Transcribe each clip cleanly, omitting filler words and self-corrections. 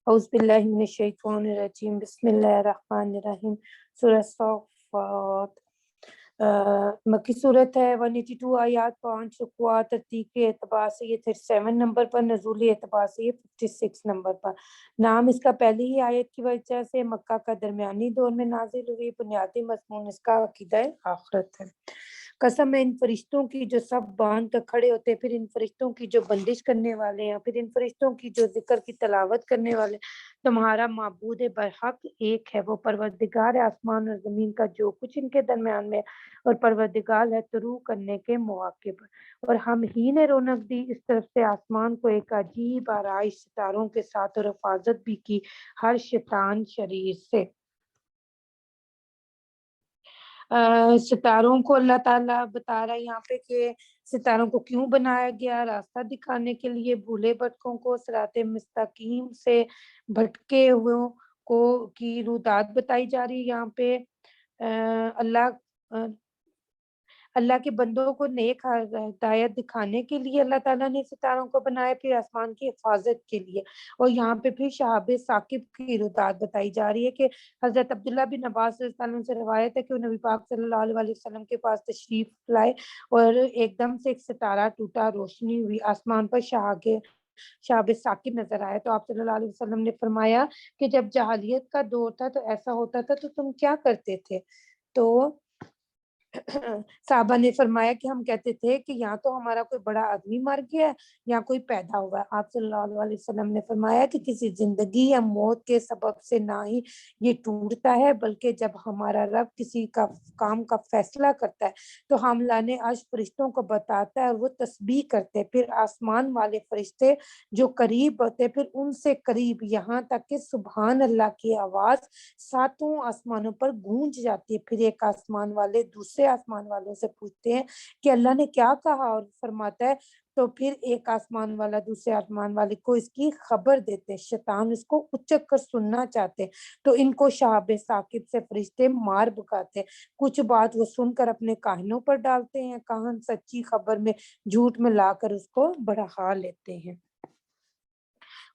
اعوذ باللہ من الشیطان الرجیم بسم اللہ الرحمن الرحیم۔ سورہ صافات مکی صورت ہے، 182 آیات، 5 رکوع۔ ترتیب کے اعتبار سے یہ 37 نمبر پر، نزولی اعتبار سے یہ 56 نمبر پر۔ نام اس کا پہلی ہی آیت کی وجہ سے مکہ کا درمیانی دور میں نازل ہوئی۔ بنیادی مضمون اس کا عقیدہ آخرت ہے۔ قسم ہے ان فرشتوں کی جو سب باندھ کر کھڑے ہوتے ہیں، پھر ان فرشتوں کی جو بندش کرنے والے ہیں، پھر ان فرشتوں کی جو ذکر کی تلاوت کرنے والے۔ تمہارا معبود برحق ایک ہے، وہ پروردگار ہے آسمان اور زمین کا جو کچھ ان کے درمیان میں، اور پروردگار ہے طلوع کرنے کے مواقع پر۔ اور ہم ہی نے رونق دی اس طرف سے آسمان کو ایک عجیب آرائش ستاروں کے ساتھ، اور حفاظت بھی کی ہر شیطان شریر سے۔ ستاروں کو اللہ تعالیٰ بتا رہا ہے یہاں پہ کہ ستاروں کو کیوں بنایا گیا، راستہ دکھانے کے لیے، بھولے بھٹکوں کو صراط مستقیم سے بھٹکے ہوئے کو کی رودات بتائی جا رہی ہے یہاں پہ۔ اللہ کے بندوں کو نیک ہدایت دکھانے کے لیے اللہ تعالیٰ نے ستاروں کو بنایا، پھر آسمان کی حفاظت کے لیے۔ اور یہاں پہ پھر شہاب ثاقب کی رودات بتائی جا رہی ہے کہ حضرت عبداللہ بن عباس رضی اللہ عنہ سے روایت ہے کہ وہ نبی پاک صلی اللہ علیہ وسلم کے پاس تشریف لائے اور ایک دم سے ایک ستارہ ٹوٹا، روشنی ہوئی، آسمان پر شہاب ثاقب نظر آیا۔ تو آپ صلی اللہ علیہ وسلم نے فرمایا کہ جب جاہلیت کا دور تھا تو ایسا ہوتا تھا تو تم کیا کرتے تھے؟ تو صحابہ نے فرمایا کہ ہم کہتے تھے کہ یا تو ہمارا کوئی بڑا آدمی مر گیا ہے یا کوئی پیدا ہوا ہے۔ آپ صلی اللہ علیہ وسلم نے فرمایا کہ کسی زندگی یا موت کے سبب سے نہ ہی یہ ٹوٹتا ہے، بلکہ جب ہمارا رب کسی کا کام کا فیصلہ کرتا ہے تو ہم لانے عرش فرشتوں کو بتاتا ہے اور وہ تسبیح کرتے، پھر آسمان والے فرشتے جو قریب ہوتے پھر ان سے قریب، یہاں تک کہ سبحان اللہ کی آواز ساتوں آسمانوں پر گونج جاتی ہے۔ پھر ایک آسمان والے دوسرے آسمان والوں سے پوچھتے ہیں کہ اللہ نے کیا کہا، اور فرماتا ہے تو پھر ایک آسمان والا دوسرے آسمان والے کو اس کی خبر دیتے۔ شیطان اس کو اچک کر سننا چاہتے تو ان کو شہاب ثاقب سے فرشتے مار بکاتے، کچھ بات وہ سن کر اپنے کاہنوں پر ڈالتے ہیں، کاہن سچی خبر میں جھوٹ میں لا کر اس کو بڑھا لیتے ہیں،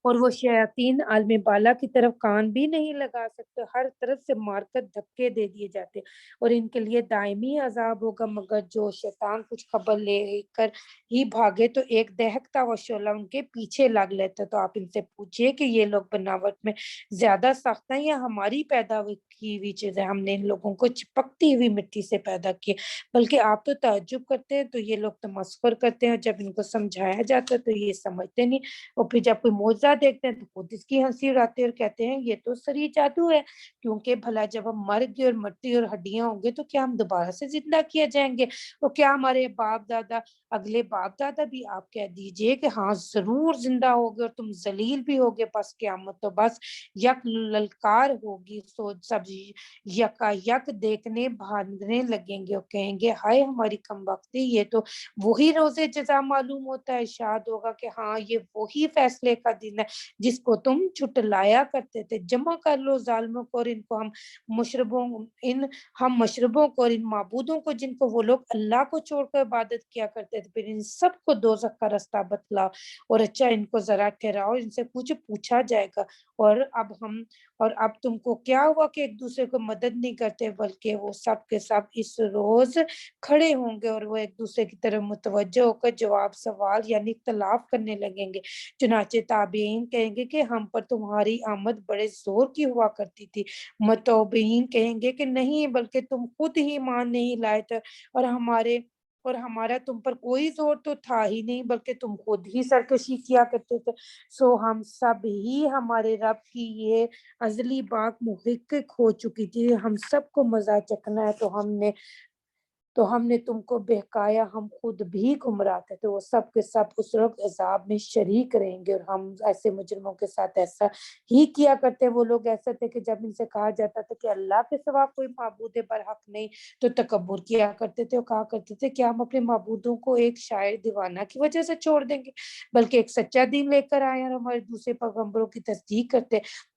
اور وہ شیاطین عالم بالا کی طرف کان بھی نہیں لگا سکتے، ہر طرف سے مار کر دھکے دے دیے جاتے، اور ان کے لیے دائمی عذاب ہوگا، مگر جو شیطان کچھ خبر لے کر ہی بھاگے تو ایک دہکتا ہوا شعلہ ان کے پیچھے لگ لیتا۔ تو آپ ان سے پوچھئے کہ یہ لوگ بناوٹ میں زیادہ سخت ہیں یا ہماری پیدا کی ہوئی چیزیں؟ ہم نے ان لوگوں کو چپکتی ہوئی مٹی سے پیدا کیے، بلکہ آپ تو تعجب کرتے ہیں۔ تو یہ لوگ تمسخر کرتے ہیں، جب ان کو سمجھایا جاتا ہے تو یہ سمجھتے نہیں، اور پھر جب کوئی معجزہ دیکھتے ہیں تو خود اس کی ہنسی اڑاتے ہیں اور کہتے ہیں یہ تو سری جادو ہے، کیونکہ بھلا جب ہم مر گئے اور مٹی اور ہڈیاں ہوں گے تو کیا ہم دوبارہ سے زندہ کیے جائیں گے؟ اور کیا ہمارے باپ دادا، اگلے باپ دادا بھی؟ آپ کہہ دیجئے کہ ہاں ضرور زندہ ہوگے، اور تم ذلیل بھی ہوگے، بس قیامت تو بس یک للکار ہوگی، سو سب یکا یک دیکھنے بھاگنے لگیں گے اور کہیں گے ہائے ہماری کم بختی، یہ تو وہی روز جزا معلوم ہوتا ہے۔ ارشاد ہوگا کہ ہاں یہ وہی فیصلے کا دن ہے جس کو تم جھٹلایا کرتے تھے۔ جمع کر لو ظالموں کو اور ان کو ہم مشربوں کو اور ان معبودوں کو جن کو وہ لوگ اللہ کو چھوڑ کر عبادت کیا کرتے تھے، پھر ان سب کو دوزخ کا رستہ بتلاؤ، اور اچھا ان کو ذرا ٹھہراؤ، ان سے کچھ پوچھا جائے گا۔ اور اب تم کو کیا ہوا کہ ایک دوسرے کو مدد نہیں کرتے، بلکہ وہ سب کے سب اس روز کھڑے ہوں گے اور وہ ایک دوسرے کی طرف متوجہ ہو کر جواب سوال یعنی اختلاف کرنے لگیں گے۔ چنانچہ تابعین کہیں گے کہ ہم پر تمہاری آمد بڑے زور کی ہوا کرتی تھی، متوبین کہیں گے کہ نہیں بلکہ تم خود ہی مان نہیں لائے تھے، اور ہمارا تم پر کوئی زور تو تھا ہی نہیں، بلکہ تم خود ہی سرکشی کیا کرتے تھے۔ سو ہم سب ہی ہمارے رب کی یہ ازلی بات محقق ہو چکی تھی، ہم سب کو مزہ چکھنا ہے، تو ہم نے تم کو بہکایا، ہم خود بھی گمراہ تھے۔ تو وہ سب کے سب اس وقت عذاب میں شریک رہیں گے، اور ہم ایسے مجرموں کے ساتھ ایسا ہی کیا کرتے۔ وہ لوگ ایسے تھے کہ جب ان سے کہا جاتا تھا کہ اللہ کے سوا کوئی معبود برحق نہیں تو تکبر کیا کرتے تھے اور کہا کرتے تھے کہ ہم اپنے معبودوں کو ایک شاعر دیوانہ کی وجہ سے چھوڑ دیں گے، بلکہ ایک سچا دین لے کر آئے اور ہمارے دوسرے پیغمبروں کی تصدیق کرتے۔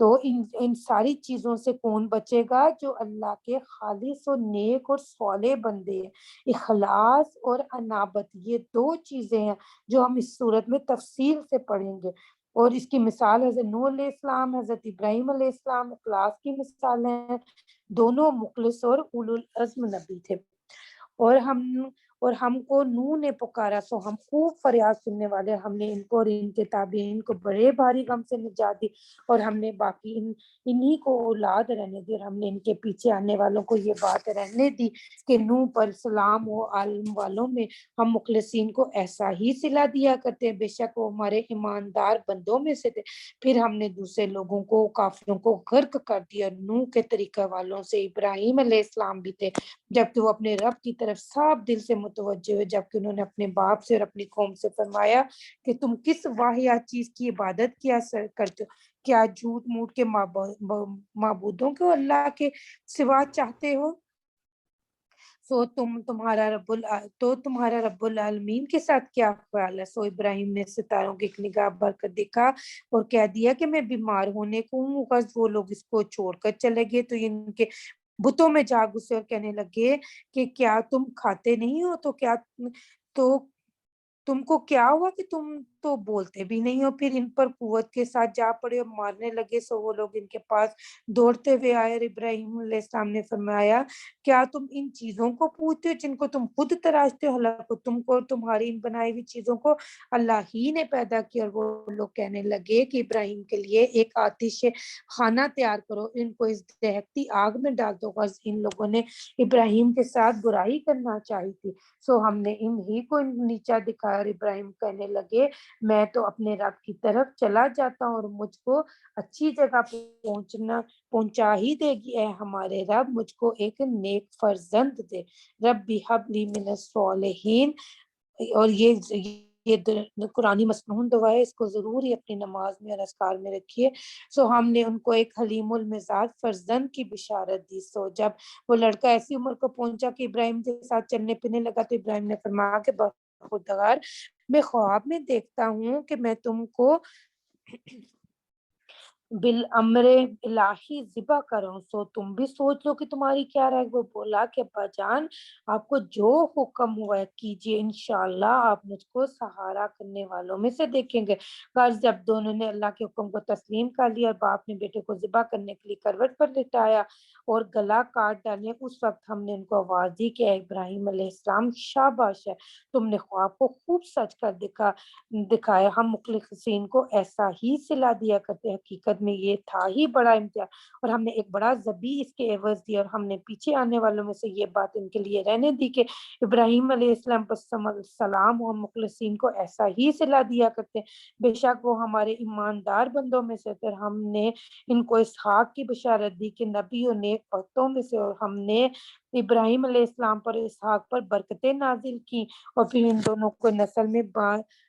تو ان ساری چیزوں سے کون بچے گا؟ جو اللہ کے خالص و نیک اور صالح بندے ہیں۔ اخلاص اور انابت یہ دو چیزیں ہیں جو ہم اس صورت میں تفصیل سے پڑھیں گے، اور اس کی مثال حضرت نوح علیہ السلام، حضرت ابراہیم علیہ السلام اخلاص کی مثال ہیں، دونوں مخلص اور اولو العزم نبی تھے۔ اور ہم کو نوح نے پکارا تو ہم خوب فریاد سننے والے، ہم نے ان کو اور ان کے تابعین کو بڑے بھاری غم سے نجات دی، اور ہم نے باقی انہی کو اولاد رہنے دی، اور ہم نے ان کے پیچھے آنے والوں کو یہ بات رہنے دی کہ نوح پر سلام ہو، عالم والوں میں ہم مخلصین کو ایسا ہی صلہ دیا کرتے ہیں، بے شک وہ ہمارے ایماندار بندوں میں سے تھے۔ پھر ہم نے دوسرے لوگوں کو، کافروں کو غرق کر دیا۔ نوح کے طریقہ والوں سے ابراہیم علیہ السلام بھی تھے، جبکہ وہ اپنے رب کی طرف صاف دل سے متوجہ ہوئے، جبکہ انہوں نے اپنے باپ سے اور اپنی قوم سے فرمایا کہ تم کس واحد چیز کی عبادت کیا کرتے ہو؟ کیا جھوٹ موٹ کے معبودوں کو اللہ کے سوا چاہتے ہو؟ تمہارا رب العالمین کے ساتھ کیا خیال ہے؟ سو ابراہیم نے ستاروں کی ایک نگاہ بھر کر دیکھا اور کہہ دیا کہ میں بیمار ہونے کو ہوں۔ غرض وہ لوگ اس کو چھوڑ کر چلے گئے تو ان کے بتوں میں جا گھسے اور کہنے لگے کہ کیا تم کھاتے نہیں ہو؟ تو تم کو کیا ہوا کہ تم تو بولتے بھی نہیں ہو؟ پھر ان پر قوت کے ساتھ جا پڑے اور مارنے لگے۔ سو وہ لوگ ان کے پاس دوڑتے ہوئے آئے اور ابراہیم علیہ السلام نے فرمایا کیا تم ان چیزوں کو پوجتے ہو جن کو تم خود تراشتے ہو؟ ہلاکو تم کو اور تمہاری ان بنائی ہوئی چیزوں کو اللہ ہی نے پیدا کیا۔ اور وہ لوگ کہنے لگے کہ ابراہیم کے لیے ایک آتش خانہ تیار کرو، ان کو اس دہکتی آگ میں ڈال دو۔ غرض ان لوگوں نے ابراہیم کے ساتھ برائی کرنا چاہی تھی، سو ہم نے انہی کو نیچا دکھایا۔ اور ابراہیم کہنے لگے میں تو اپنے رب کی طرف چلا جاتا ہوں اور مجھ کو اچھی جگہ پہنچا ہی دے گی۔ اے ہمارے رب مجھ کو ایک نیک فرزند دے، ربی حب لی من الصالحین۔ اور یہ قرآنی مسنون دعا ہے، اس کو ضرور ہی اپنی نماز میں اور اذکار میں رکھیے۔ سو ہم نے ان کو ایک حلیم المزاج فرزند کی بشارت دی۔ سو جب وہ لڑکا ایسی عمر کو پہنچا کہ ابراہیم کے ساتھ چلنے پھرنے لگا تو ابراہیم نے فرمایا کہ خوددگار میں خواب میں دیکھتا ہوں کہ میں تم کو بالامر الہی ذبح کروں، سو تم بھی سوچ لو کہ تمہاری کیا رائے۔ وہ بولا کہ ابا جان آپ کو جو حکم ہوا ہے کیجیے، انشاءاللہ آپ مجھ کو سہارا کرنے والوں میں سے دیکھیں گے۔ غرض جب دونوں نے اللہ کے حکم کو تسلیم کر لیا اور باپ نے بیٹے کو ذبح کرنے کے لیے کروٹ پر لٹایا اور گلا کاٹ ڈالے، اس وقت ہم نے ان کو آواز دی کہ اے ابراہیم علیہ السلام شاباش ہے، تم نے خواب کو خوب سچ کر دکھایا۔ ہم مخلصین کو ایسا ہی صلہ دیا کرتے ہیں، حقیقت میں یہ تھا ہی بڑا امتیاز، اور ہم نے ایک بڑا ذبیح اس کے عوض دیا، اور ہم نے پیچھے آنے والوں میں سے یہ بات ان کے لیے رہنے دی کہ ابراہیم علیہ السلام پر سلام، ہم مخلصین کو ایسا ہی صلہ دیا کرتے ہیں، بے شک وہ ہمارے ایماندار بندوں میں سے تھے۔ ہم نے ان کو اسحاق کی بشارت دی کہ نبی اور نیک بختوں میں سے، اور ہم نے ابراہیم علیہ السلام پر اسحاق پر برکتیں نازل کی، اور پھر ان دونوں کو نسل میں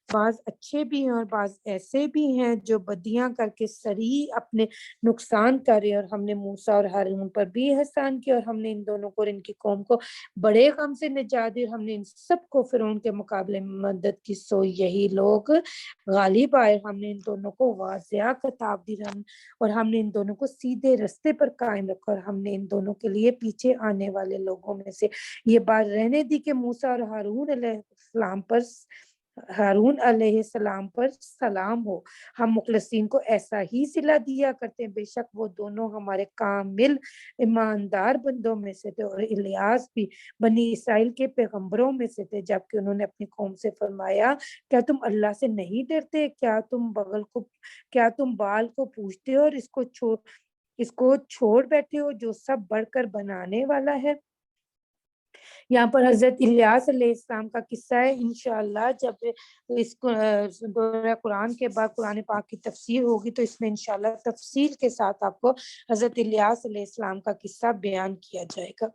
بعض اچھے بھی ہیں اور بعض ایسے بھی ہیں جو بدیاں کر کے سریع اپنے نقصان کر رہے ہیں، اور ہم نے موسیٰ اور ہارون پر بھی احسان کیا، اور ہم نے ان دونوں کو اور ان کی قوم کو بڑے غم سے نجات دی، اور ہم نے ان سب کو فرعون کے مقابلے میں مدد کی۔ سو یہی لوگ غالب آئے، ہم نے ان دونوں کو واضح خطاب دی، اور ہم نے ان دونوں کو سیدھے رستے پر قائم رکھا، اور ہم نے ان دونوں کے لیے پیچھے آنے والے لوگوں میں سے یہ بات رہنے دی کہ موسیٰ اور ہارون علیہ السلام پر سلام ہو، ہم مخلصین کو ایسا ہی صلہ دیا کرتے ہیں، بے شک وہ دونوں ہمارے کامل ایماندار بندوں میں سے تھے، اور الیاس بھی بنی اسرائیل کے پیغمبروں میں سے تھے، جبکہ انہوں نے اپنی قوم سے فرمایا کیا تم اللہ سے نہیں ڈرتے؟ کیا تم بال کو پوجتے ہو اور اس کو چھوڑ بیٹھے ہو جو سب بڑھ کر بنانے والا ہے؟ یہاں پر حضرت الیاس علیہ السلام کا قصہ ہے۔ انشاءاللہ جب اس دورہ قرآن کے بعد قرآن پاک کی تفسیر ہوگی تو اس میں انشاءاللہ تفصیل کے ساتھ آپ کو حضرت الیاس علیہ السلام کا قصہ بیان کیا جائے گا۔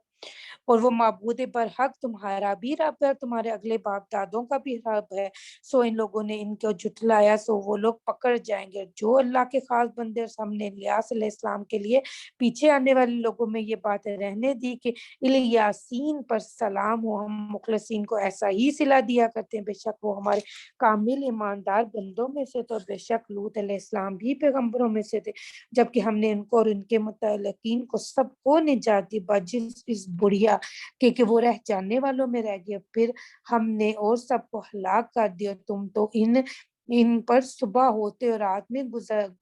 اور وہ معبود برحق تمہارا بھی رب ہے اور تمہارے اگلے باپ دادوں کا بھی رب ہے، سو ان لوگوں نے ان کو جھٹلایا، سو وہ لوگ پکڑ جائیں گے۔ جو اللہ کے خاص بندے، اور ہم نے الیاس علیہ السلام کے لیے پیچھے آنے والے لوگوں میں یہ بات رہنے دی کہ الیاسین پر سلام ہو، ہم مخلصین کو ایسا ہی صلہ دیا کرتے ہیں، بے شک وہ ہمارے کامل ایماندار بندوں میں سے تو، بے شک لوط علیہ السلام بھی پیغمبروں میں سے تھے، جبکہ ہم نے ان کو اور ان کے متعلقین کو سب کو نجات دی، بجز اس بڑھیا کہ وہ رہ جانے والوں میں رہ گئے، پھر ہم نے اور سب کو ہلاک کر دیا، تم تو ان پر صبح ہوتے اور رات میں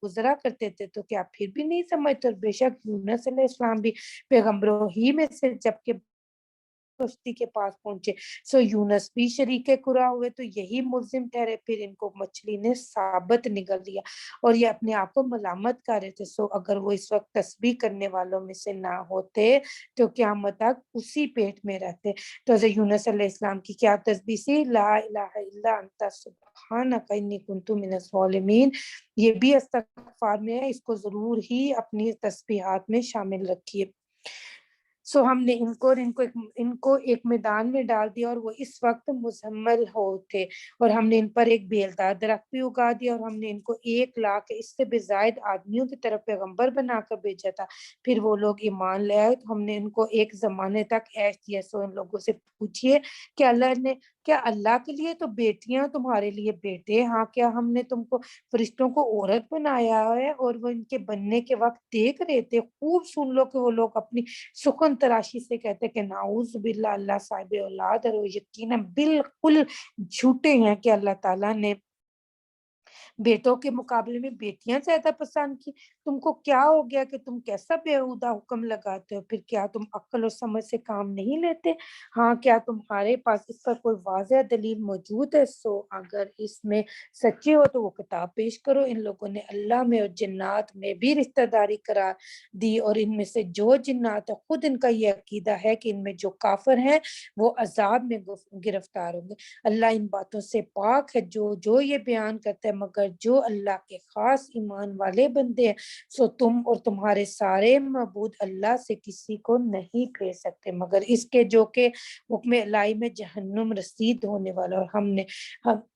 گزرا کرتے تھے، تو کیا پھر بھی نہیں سمجھتے؟ اور بے شک یونس علیہ السلام بھی پیغمبروں ہی میں سے جبکہ کشتی کے پاس پہنچے، سو یونس بھی شریک قرا ہوئے تو یہی ملزم ٹھہرے، پھر ان کو مچھلی نے ثابت نگل دیا اور یہ اپنے آپ کو ملامت کر رہے تھے، سو اگر وہ اس وقت تسبیح کرنے والوں میں سے نہ ہوتے تو قیامت تک اسی پیٹ میں رہتے۔ تو حضرت یونس علیہ السلام کی کیا تسبیح سی؟ لا الہ الا انت سبحانک انی کنت من الظالمین، یہ بھی استغفار میں ہے، اس کو ضرور ہی اپنی تسبیحات میں شامل رکھیے۔ سو ہم نے ان کو ایک میدان میں ڈال دیا اور وہ اس وقت مزمل ہوتے، اور ہم نے ان پر ایک بیلدار درخت بھی اگا دیا، اور ہم نے ان کو 1,00,000 اس سے بھی زائد آدمیوں کی طرف پیغمبر بنا کر بھیجا تھا، پھر وہ لوگ ایمان لے آئے تو ہم نے ان کو ایک زمانے تک عیش دیا۔ سو ان لوگوں سے پوچھئے کہ کیا اللہ کے لیے تو بیٹیاں تمہارے لیے بیٹے؟ ہاں، کیا ہم نے تم کو فرشتوں کو عورت بنایا ہے؟ اور وہ ان کے بننے کے وقت دیکھ رہے تھے۔ خوب سن لو کہ وہ لوگ اپنی سخن تراشی سے کہتے کہ نعوذ باللہ، اللہ صاحب اولاد ہے، اور یقیناً بالکل جھوٹے ہیں کہ اللہ تعالیٰ نے بیٹوں کے مقابلے میں بیٹیاں زیادہ پسند کی۔ تم کو کیا ہو گیا کہ تم کیسا بیہودہ حکم لگاتے ہو؟ پھر کیا تم عقل اور سمجھ سے کام نہیں لیتے؟ ہاں، کیا تمہارے پاس اس پر کوئی واضح دلیل موجود ہے؟ سو اگر اس میں سچے ہو تو وہ کتاب پیش کرو۔ ان لوگوں نے اللہ میں اور جنات میں بھی رشتہ داری قرار دی، اور ان میں سے جو جنات ہے خود ان کا یہ عقیدہ ہے کہ ان میں جو کافر ہیں وہ عذاب میں گرفتار ہوں گے۔ اللہ ان باتوں سے پاک ہے جو یہ بیان کرتا ہے، مگر جو اللہ کے خاص ایمان والے بندے ہیں، سو تم اور تمہارے سارے معبود اللہ سے کسی کو نہیں پھیر سکتے مگر اس کے جو کہ حکم الہی میں جہنم رسید ہونے والا،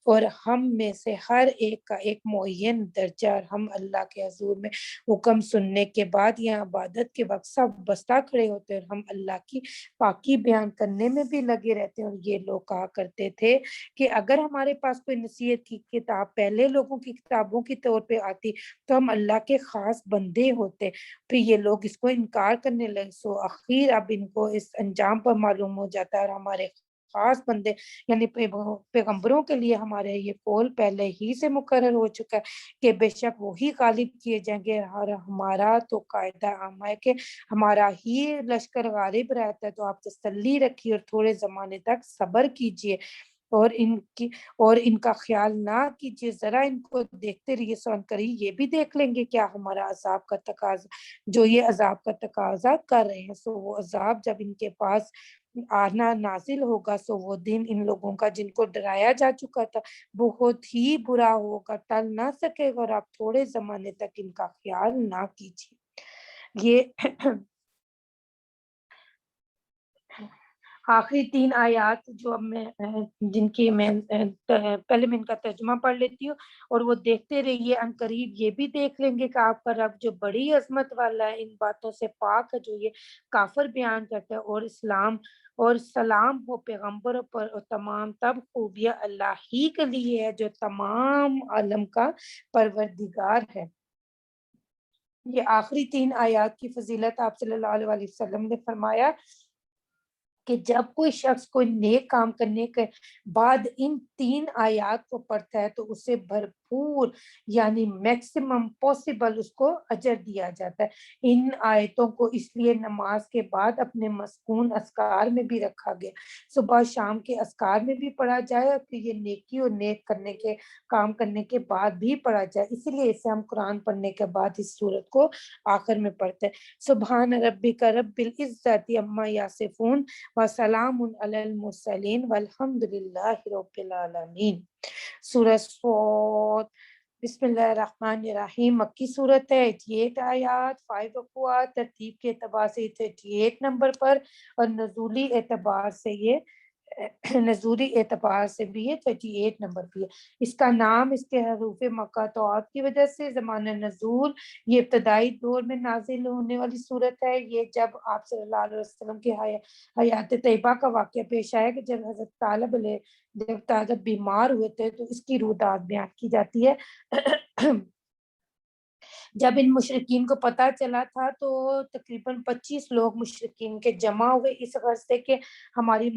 اور ہم میں سے ہر ایک کا ایک معین درجہ، اور ہم اللہ کے حضور میں حکم سننے کے بعد یا عبادت کے وقت سب بستہ کھڑے ہوتے ہیں، اور ہم اللہ کی پاکی بیان کرنے میں بھی لگے رہتے ہیں۔ اور یہ لوگ کہا کرتے تھے کہ اگر ہمارے پاس کوئی نصیحت کی کتاب پہلے لوگوں کی کتابوں کی طور پہ آتی تو ہم اللہ کے خاص بندے ہوتے، پھر یہ لوگ اس کو انکار کرنے لگے، سو اخیر اب ان کو اس انجام پر معلوم ہو جاتا ہے، اور ہمارے خاص بندے یعنی پیغمبروں کے لیے ہمارے یہ قول پہلے ہی سے مقرر ہو چکا ہے کہ بے شک وہی غالب کیے جائیں گے، اور ہمارا تو قاعدہ عام ہے کہ ہمارا ہی لشکر غالب رہتا ہے، تو آپ تسلی رکھیے اور تھوڑے زمانے تک صبر کیجیے، اور ان کا خیال نہ کیجیے، ذرا ان کو دیکھتے رہیے، سون کریے یہ بھی دیکھ لیں گے کیا ہمارا عذاب کا تقاضا جو یہ عذاب کا تقاضا کر رہے ہیں۔ سو وہ عذاب جب ان کے پاس آنا نازل ہوگا، سو وہ دن ان لوگوں کا جن کو ڈرایا جا چکا تھا بہت ہی برا ہوگا، ٹل نہ سکے گا، اور آپ تھوڑے زمانے تک ان کا خیال نہ کیجیے۔ یہ آخری 3 آیات جو اب میں جن کی میں پہلے میں ان کا ترجمہ پڑھ لیتی ہوں، اور وہ دیکھتے رہیے، ان قریب یہ بھی دیکھ لیں گے کہ آپ کا رب جو بڑی عظمت والا ہے، ان باتوں سے پاک ہے جو یہ کافر بیان کرتا ہے، اور سلام ہو پیغمبروں پر، اور تمام تب خوبیاں اللہ ہی کے لیے ہے جو تمام عالم کا پروردگار ہے۔ یہ آخری 3 آیات کی فضیلت آپ صلی اللہ علیہ وسلم نے فرمایا کہ جب کوئی شخص کوئی نیک کام کرنے کے بعد ان 3 آیات کو پڑھتا ہے تو اسے بھرپور یعنی میکسیمم پاسبل اس کو اجر دیا جاتا ہے۔ ان آیتوں کو اس لیے نماز کے بعد اپنے مسکون اذکار میں بھی رکھا گیا، صبح شام کے اذکار میں بھی پڑھا جائے، اور پھر یہ نیکی اور نیک کرنے کے کام کرنے کے بعد بھی پڑھا جائے، اسی لیے اسے ہم قرآن پڑھنے کے بعد اس سورت کو آخر میں پڑھتے ہیں۔ سبحان ربک رب العزت عما یصفون وسلام علی المرسلین والحمد للہ رب العالمین۔ سورہ صاد بسم اللہ الرحمن الرحیم، مکی صورت ہے، 88 آیات، 5 رکوعات، ترتیب کے اعتبار سے 38 نمبر پر، اور نزولی اعتبار سے بھی یہ 38 نمبر پہ ہے۔ اس کا نام اس کے حروف مقاطعات کی وجہ سے زمانہ نزول، یہ ابتدائی دور میں نازل ہونے والی صورت ہے۔ یہ جب آپ صلی اللہ علیہ وسلم کی حیات طیبہ کا واقعہ پیش آیا کہ جب حضرت طالب بیمار ہوئے تھے تو اس کی رودات بیان کی جاتی ہے۔ جب ان مشرکین کو پتہ چلا تھا تو تقریباً 25 لوگ مشرکین کے جمع ہوئے اس غرض سے کہ ہماری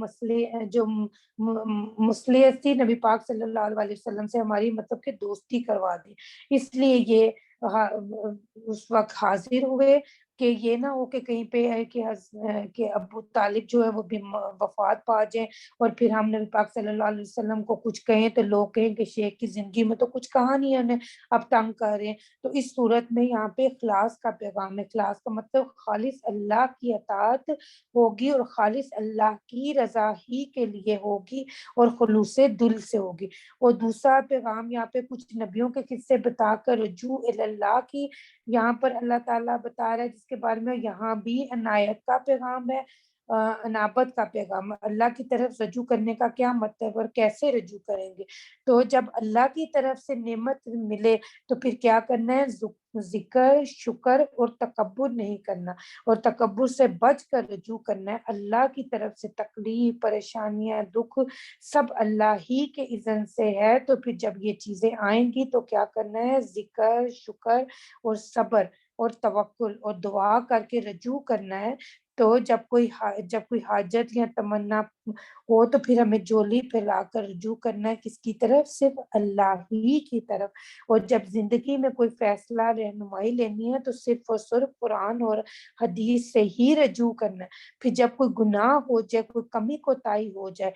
مصلحت تھی نبی پاک صلی اللہ علیہ وسلم سے ہماری مطلب کہ دوستی کروا دی، اس لیے یہ اس وقت حاضر ہوئے کہ یہ نہ ہو کہ کہیں پہ ہے کہ ابو طالب جو ہے وہ وفات پا جائیں اور پھر ہم نبی پاک صلی اللہ علیہ وسلم کو کچھ کہیں تو لوگ کہیں کہ شیخ کی زندگی میں تو کچھ کہا نہیں ہے، اب تنگ کر رہے ہیں۔ تو اس صورت میں یہاں پہ اخلاص کا پیغام ہے۔ اخلاص کا مطلب خالص اللہ کی اطاعت ہوگی اور خالص اللہ کی رضا ہی کے لیے ہوگی اور خلوص دل سے ہوگی۔ اور دوسرا پیغام یہاں پہ کچھ نبیوں کے قصے بتا کر رجوع اللہ کی یہاں پر اللہ تعالیٰ بتا رہا ہے، جس کے بارے میں یہاں بھی عنایت کا پیغام ہے، انابت کا پیغام۔ اللہ کی طرف رجوع کرنے کا کیا مطلب اور کیسے رجوع کریں گے؟ تو جب اللہ کی طرف سے نعمت ملے تو پھر کیا کرنا ہے؟ ذکر، شکر اور تکبر نہیں کرنا، اور تکبر سے بچ کر رجوع کرنا ہے اللہ کی طرف سے۔ تکلیف، پریشانیاں، دکھ سب اللہ ہی کے اذن سے ہے، تو پھر جب یہ چیزیں آئیں گی تو کیا کرنا ہے؟ ذکر، شکر اور صبر اور توکل اور دعا کر کے رجوع کرنا ہے۔ تو جب کوئی حاجت یا تمنا ہو تو پھر ہمیں جولی پھیلا کر رجوع کرنا ہے، کس کی طرف؟ صرف اللہ ہی کی طرف۔ اور جب زندگی میں کوئی فیصلہ، رہنمائی لینی ہے تو صرف اور صرف قرآن اور حدیث سے ہی رجوع کرنا ہے۔ پھر جب کوئی گناہ ہو جائے، کوئی کمی کوتاہی ہو جائے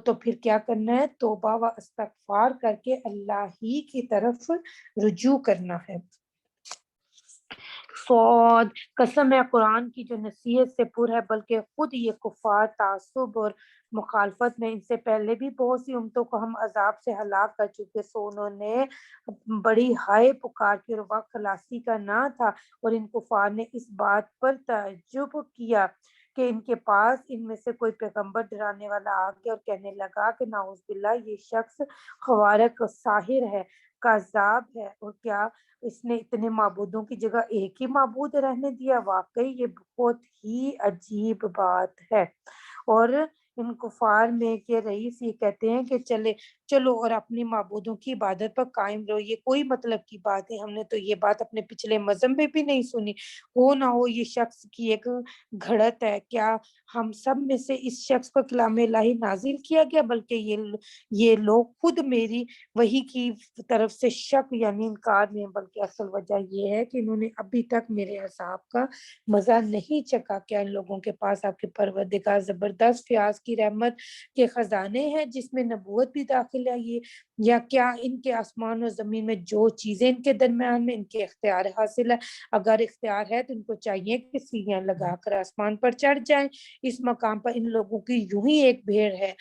تو پھر کیا کرنا ہے؟ توبہ و استغفار کر کے اللہ ہی کی طرف رجوع کرنا ہے۔ صاد، قسم ہے قرآن کی جو نصیحت سے پر ہے، بلکہ خود یہ کفار تعصب اور مخالفت میں ان سے پہلے بھی بہت سی امتوں کو ہم عذاب سے ہلاک کر چکے، سو انہوں نے بڑی ہائے پکار کی اور وقت خلاصی کا نہ تھا، اور ان کفار نے اس بات پر تعجب کیا کہ ان کے پاس ان میں سے کوئی پیغمبر ڈرانے والا آ گیا اور کہنے لگا کہ نعوذ باللہ یہ شخص خوارق ساحر ہے، کذاب ہے، اور کیا اس نے اتنے معبودوں کی جگہ ایک ہی معبود رہنے دیا؟ واقعی یہ بہت ہی عجیب بات ہے۔ اور ان کفار میں کے رئیس یہ کہتے ہیں کہ چلو اور اپنی معبودوں کی عبادت پر قائم رہو۔ یہ کوئی مطلب کی بات ہے؟ ہم نے تو یہ بات اپنے پچھلے مذہب میں بھی نہیں سنی۔ ہو نہ ہو یہ شخص کی ایک گھڑت ہے؟ کیا ہم سب میں سے اس شخص پر کلام الہی نازل کیا گیا؟ بلکہ یہ لوگ خود میری وحی کی طرف سے شک یعنی انکار میں، بلکہ اصل وجہ یہ ہے کہ انہوں نے ابھی تک میرے عذاب کا مزہ نہیں چکھا۔ کیا ان لوگوں کے پاس آپ کے پروردگار زبردست فیاض کی رحمت کے خزانے ہیں جس میں نبوت بھی داخل ہے؟ یا کیا ان کے آسمان و زمین میں جو چیزیں ان کے درمیان میں ان کے اختیار حاصل ہے؟ اگر اختیار ہے تو ان کو چاہیے کہ سیڑھیاں لگا کر آسمان پر چڑھ جائیں۔ اس مقام پر ان لوگوں کی یوں ہی ایک بھیڑ ہے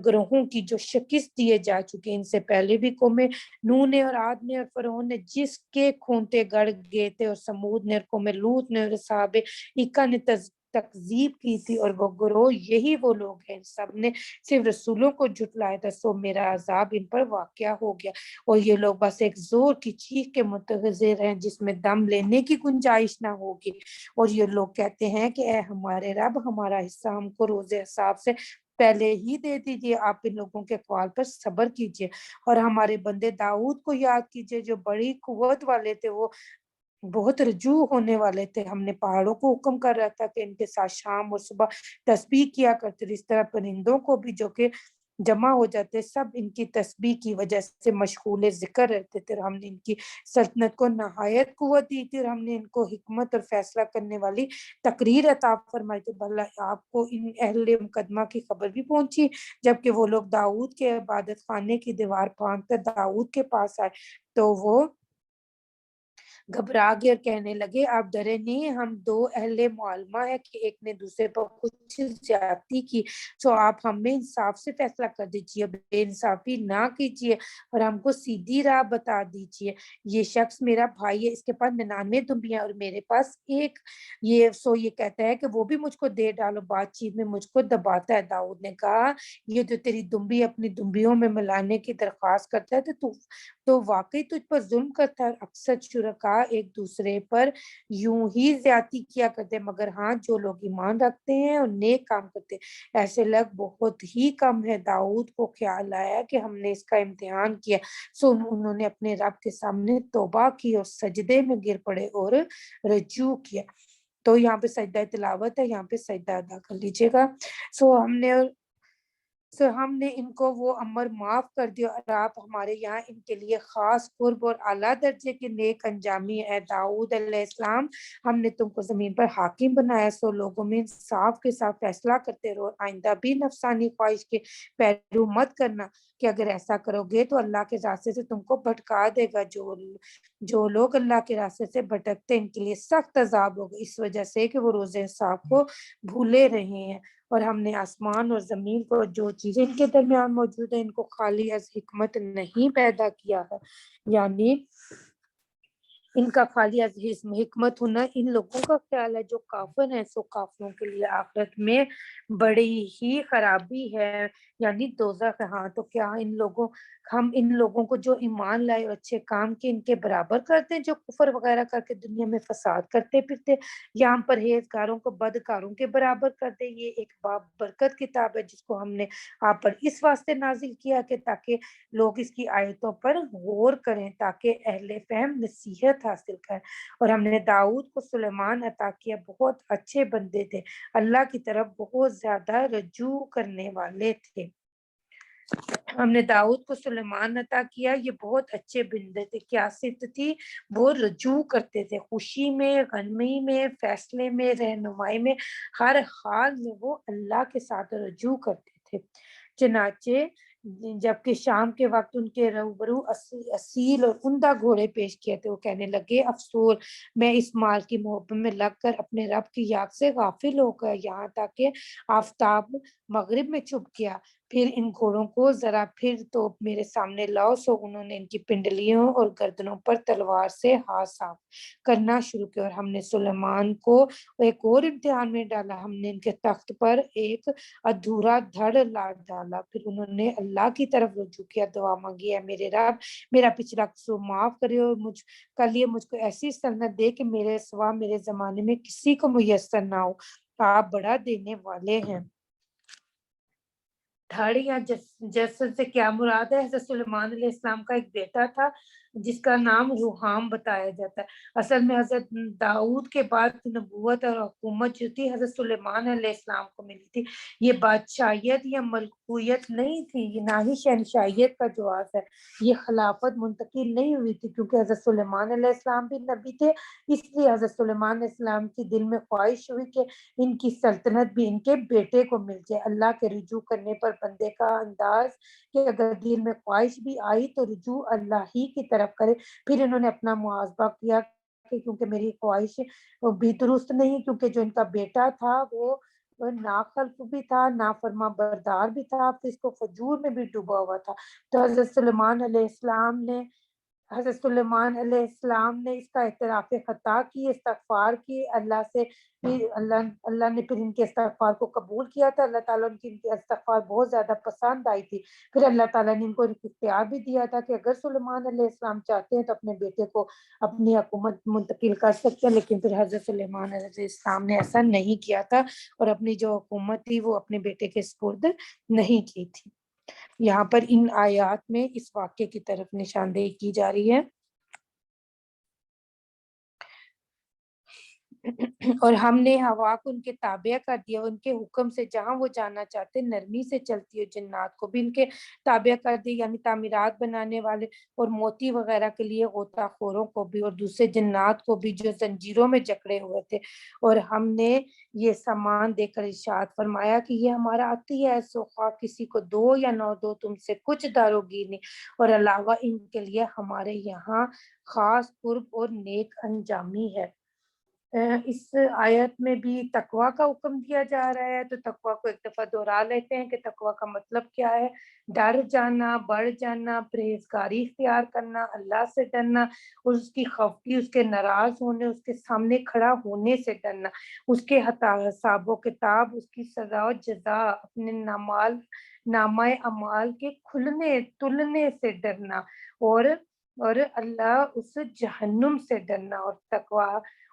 گروہوں کی جو شکست دیے جا چکے، ان سے پہلے بھی قومیں نوح نے اور عاد نے اور فرعون نے جس کے کھونتے گڑ گئے تھے، اور سمود نے اور قوم لوط نے اور اصحاب ایکا نے تکذیب کی تھی، اور وہ گروہ یہی وہ لوگ ہیں، سب نے صرف رسولوں کو جھٹلایا تھا، سو میرا عذاب ان پر واقع ہو گیا، اور یہ لوگ بس ایک زور کی چیخ کے منتظر ہیں جس میں دم لینے کی گنجائش نہ ہوگی۔ اور یہ لوگ کہتے ہیں کہ اے ہمارے رب، ہمارا حصہ ہم کو روز حساب سے پہلے ہی دے دیجیے۔ آپ ان لوگوں کے اقوال پر صبر کیجیے اور ہمارے بندے داؤد کو یاد کیجیے جو بڑی قوت والے تھے، وہ بہت رجوع ہونے والے تھے۔ ہم نے پہاڑوں کو حکم کر رہا تھا کہ ان کے ساتھ شام اور صبح تسبیح کیا کرتے، اس طرح پرندوں کو بھی جو کہ جمع ہو جاتے سب ان کی تسبیح کی وجہ سے مشغول ذکر رہتے تھے، اور ہم نے ان کی سلطنت کو نہایت قوت دی تھی، اور ہم نے ان کو حکمت اور فیصلہ کرنے والی تقریر عطا فرمائی تھی۔ بھلا آپ کو ان اہل مقدمہ کی خبر بھی پہنچی جبکہ وہ لوگ داؤد کے عبادت خانے کی دیوار پھاند کر داؤد کے پاس آئے تو وہ گھبرا گئے اور کہنے لگے آپ ڈرے نہیں، ہم دو اہل معلومہ ہے کہ ایک نے دوسرے پر کچھ زیادتی کی، تو آپ ہمیں انصاف سے فیصلہ کر دیجیے، بے انصافی نہ کیجیے اور ہم کو سیدھی راہ بتا دیجیے۔ یہ شخص میرا بھائی ہے، اس کے پاس 99 دمبیاں اور میرے پاس ایک، یہ کہتا ہے کہ وہ بھی مجھ کو دے ڈالو، بات چیت میں مجھ کو دباتا ہے۔ داؤد نے کہا یہ جو تیری دمبی اپنی دمبیوں میں ملانے کی درخواست کرتا ہے تو واقعی تجھ پر ظلم کرتا ہے۔ اکثر شرکا ایک دوسرے پر یوں ہی زیادتی کیا کرتے، مگر ہاں جو لوگ ایمان رکھتے ہیں اور نیک کام کرتے ہیں ایسے لوگ بہت ہی کم ہے۔ داؤد کو خیال آیا کہ ہم نے اس کا امتحان کیا، سو انہوں نے اپنے رب کے سامنے توبہ کی اور سجدے میں گر پڑے اور رجوع کیا۔ تو یہاں پہ سجدہ تلاوت ہے، یہاں پہ سجدہ ادا کر لیجیے گا۔ ہم نے ان کو وہ امر معاف کر دیا اور آپ ہمارے یہاں ان کے لیے خاص قرب اور اعلیٰ درجے کے نیک انجامی ہے۔ داؤد علیہ السلام ہم نے تم کو زمین پر حاکم بنایا، سو لوگوں میں انصاف کے ساتھ فیصلہ کرتے رہو، آئندہ بھی نفسانی خواہش کے پیرو مت کرنا کہ اگر ایسا کرو گے تو اللہ کے راستے سے تم کو بھٹکا دے گا۔ جو لوگ اللہ کے راستے سے بھٹکتے ان کے لیے سخت عذاب ہوگا، اس وجہ سے کہ وہ روز انصاف کو بھولے رہے ہیں۔ اور ہم نے آسمان اور زمین کو جو چیزیں ان کے درمیان موجود ہیں ان کو خالی از حکمت نہیں پیدا کیا ہے، یعنی ان کا خالی از حکمت ہونا ان لوگوں کا خیال ہے جو کافر ہیں، سو کافروں کے لیے آخرت میں بڑی ہی خرابی ہے، یعنی دوزخ ہے۔ ہاں تو کیا ہم ان لوگوں کو جو ایمان لائے اور اچھے کام کے ان کے برابر کرتے ہیں جو کفر وغیرہ کر کے دنیا میں فساد کرتے پھرتے، یا ہم پرہیزگاروں کو بدکاروں کے برابر کرتے؟ یہ ایک برکت کتاب ہے جس کو ہم نے آپ پر اس واسطے نازل کیا کہ تاکہ لوگ اس کی آیتوں پر غور کریں، تاکہ اہل فہم نصیحت حاصل کریں۔ اور ہم نے داؤد کو سلیمان عطا کیا، بہت اچھے بندے تھے، اللہ کی طرف بہت زیادہ رجوع کرنے والے تھے۔ ہم نے داؤد کو سلیمان عطا کیا، یہ بہت اچھے بندے تھے، کیا صفت تھی؟ وہ رجوع کرتے تھے، خوشی میں، غمی میں، فیصلے میں، رہنمائی میں، ہر حال میں وہ اللہ کے ساتھ رجوع کرتے تھے۔ چنانچہ جبکہ شام کے وقت ان کے روبرو اصیل اور عمدہ گھوڑے پیش کیے تھے، وہ کہنے لگے افسوس، میں اس مال کی محبت میں لگ کر اپنے رب کی یاد سے غافل ہو گیا، یہاں تک کہ آفتاب مغرب میں چھپ گیا۔ پھر ان گھوڑوں کو ذرا پھر تو میرے سامنے لاؤ، سو انہوں نے ان کی پنڈلیوں اور گردنوں پر تلوار سے ہاتھ صاف کرنا شروع کیا۔ اور ہم نے سلیمان کو ایک اور امتحان میں ڈالا، ہم نے ان کے تخت پر ایک ادھورا دھڑ لا ڈالا۔ پھر انہوں نے اللہ کی طرف رجوع کیا، دعا مانگی، ہے میرے رب میرا پچھلا قصور معاف کرے اور مجھ کو ایسی سلطنت دے کہ میرے سوا میرے زمانے میں کسی کو میسر نہ ہو، آپ بڑا دینے والے ہیں۔ دھڑ یا جسد سے کیا مراد ہے؟ حضرت سلیمان علیہ السلام کا ایک بیٹا تھا جس کا نام روحام بتایا جاتا ہے۔ اصل میں حضرت داؤد کے بعد نبوت اور حکومت جو تھی حضرت سلیمان علیہ السلام کو ملی تھی۔ یہ بادشاہیت یا ملکویت نہیں تھی، یہ نہ ہی شہنشاہیت کا جواز ہے، یہ خلافت منتقل نہیں ہوئی تھی، کیونکہ حضرت سلیمان علیہ السلام بھی نبی تھے، اس لیے حضرت سلیمان علیہ السلام کی دل میں خواہش ہوئی کہ ان کی سلطنت بھی ان کے بیٹے کو مل جائے۔ اللہ کے رجوع کرنے پر بندے کا انداز کہ اگر دل میں خواہش بھی آئی تو رجوع اللہ ہی کی طرف کرے۔ پھر انہوں نے اپنا محاسبہ کیا کہ کیونکہ میری خواہش بھی درست نہیں، کیونکہ جو ان کا بیٹا تھا وہ ناخلف بھی تھا، نافرما بردار بھی تھا، تو اس کو فجور میں بھی ڈوبا ہوا تھا۔ تو حضرت سلیمان علیہ السلام نے اس کا اعتراف خطا کی، استغفار کی اللہ سے، اللہ نے پھر ان کے استغفار کو قبول کیا تھا، اللہ تعالیٰ ان کی استغفار بہت زیادہ پسند آئی تھی۔ پھر اللہ تعالیٰ نے ان کو اختیار بھی دیا تھا کہ اگر سلیمان علیہ السلام چاہتے ہیں تو اپنے بیٹے کو اپنی حکومت منتقل کر سکتے ہیں، لیکن پھر حضرت سلیمان علیہ السلام نے ایسا نہیں کیا تھا اور اپنی جو حکومت تھی وہ اپنے بیٹے کے سپرد نہیں کی تھی۔ یہاں پر ان آیات میں اس واقعے کی طرف نشاندہی کی جا رہی ہے۔ اور ہم نے ہوا کو ان کے تابع کر دیا، ان کے حکم سے جہاں وہ جانا چاہتے نرمی سے چلتی ہے، جنات کو بھی ان کے تابع کر دی، یعنی تعمیرات بنانے والے اور موتی وغیرہ کے لیے غوطہ خوروں کو بھی، اور دوسرے جنات کو بھی جو زنجیروں میں جکڑے ہوئے تھے، اور ہم نے یہ سامان دے کر ارشاد فرمایا کہ یہ ہمارا عطیہ ہے، سو خواہ کسی کو دو یا نہ دو، تم سے کچھ داروگی نہیں، اور علاوہ ان کے لیے ہمارے یہاں خاص قرب اور نیک انجامی ہے۔ اس آیت میں بھی تقوی کا حکم دیا جا رہا ہے، تو تقوی کو ایک دفعہ دوہرا لیتے ہیں کہ تقوی کا مطلب کیا ہے۔ ڈر جانا، بڑھ جانا، پرہیزگاری اختیار کرنا، اللہ سے ڈرنا، اور اس کی خوفی، اس کے ناراض ہونے، اس کے سامنے کھڑا ہونے سے ڈرنا، اس کے حساب و کتاب، اس کی سزا و جزا، اپنے نامہ اعمال کے کھلنے تلنے سے ڈرنا، اور اللہ اس جہنم سے ڈرنا،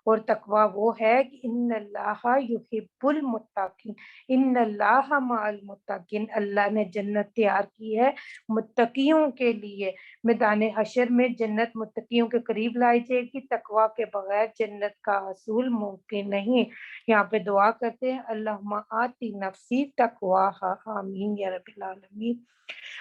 اور تقوی وہ ہے کہ ان اللہ یحب المتقین، ان اللہ مع المتقین، اللہ نے جنت تیار کی ہے متقیوں کے لیے۔ میدان حشر میں جنت متقیوں کے قریب لائی جائے گی، تقوی کے بغیر جنت کا حصول ممکن نہیں۔ یہاں پہ دعا کرتے ہیں اللہم آتی نفسی تقواہا، آمین یا رب العالمین۔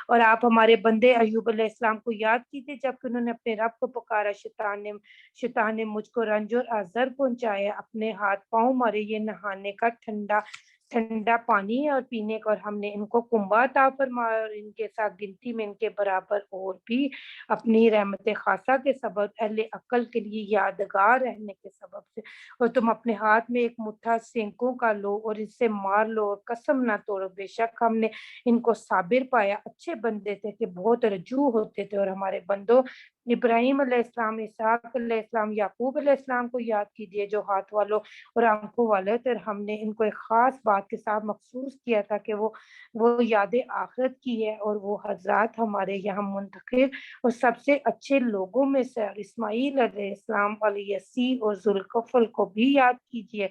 اور آپ ہمارے بندے ایوب علیہ السلام کو یاد کیجیے، جب کہ انہوں نے اپنے رب کو پکارا، شیطان نے مجھ کو رنج اور اذر پہنچایا، اپنے ہاتھ پاؤں مارے، یہ نہانے کا ٹھنڈا پانی ہے اور پینے کا، اور ہم نے ان کو کنبہ عطا فرمایا، اور ان کے ساتھ گنتی میں ان کے برابر اور بھی اپنی رحمت خاصہ کے سبب، اہل عقل کے لیے یادگار رہنے کے سبب سے، اور تم اپنے ہاتھ میں ایک مٹھا سینکوں کا لو اور اس سے مار لو اور قسم نہ توڑو، بے شک ہم نے ان کو صابر پایا، اچھے بندے تھے کہ بہت رجوع ہوتے تھے۔ اور ہمارے بندوں ابراہیم علیہ السلام، اسحاق علیہ السلام، یعقوب علیہ السلام کو یاد کیجیے، جو ہاتھ والوں اور آنکھوں والے تھے، اور ہم نے ان کو ایک خاص بات کے ساتھ مخصوص کیا تھا کہ وہ یاد آخرت کی ہے، اور وہ حضرات ہمارے یہاں منتخب اور سب سے اچھے لوگوں میں سے، اور اسماعیل علیہ السلام، الیسی اور ذوالکفل کو بھی یاد کیجیے،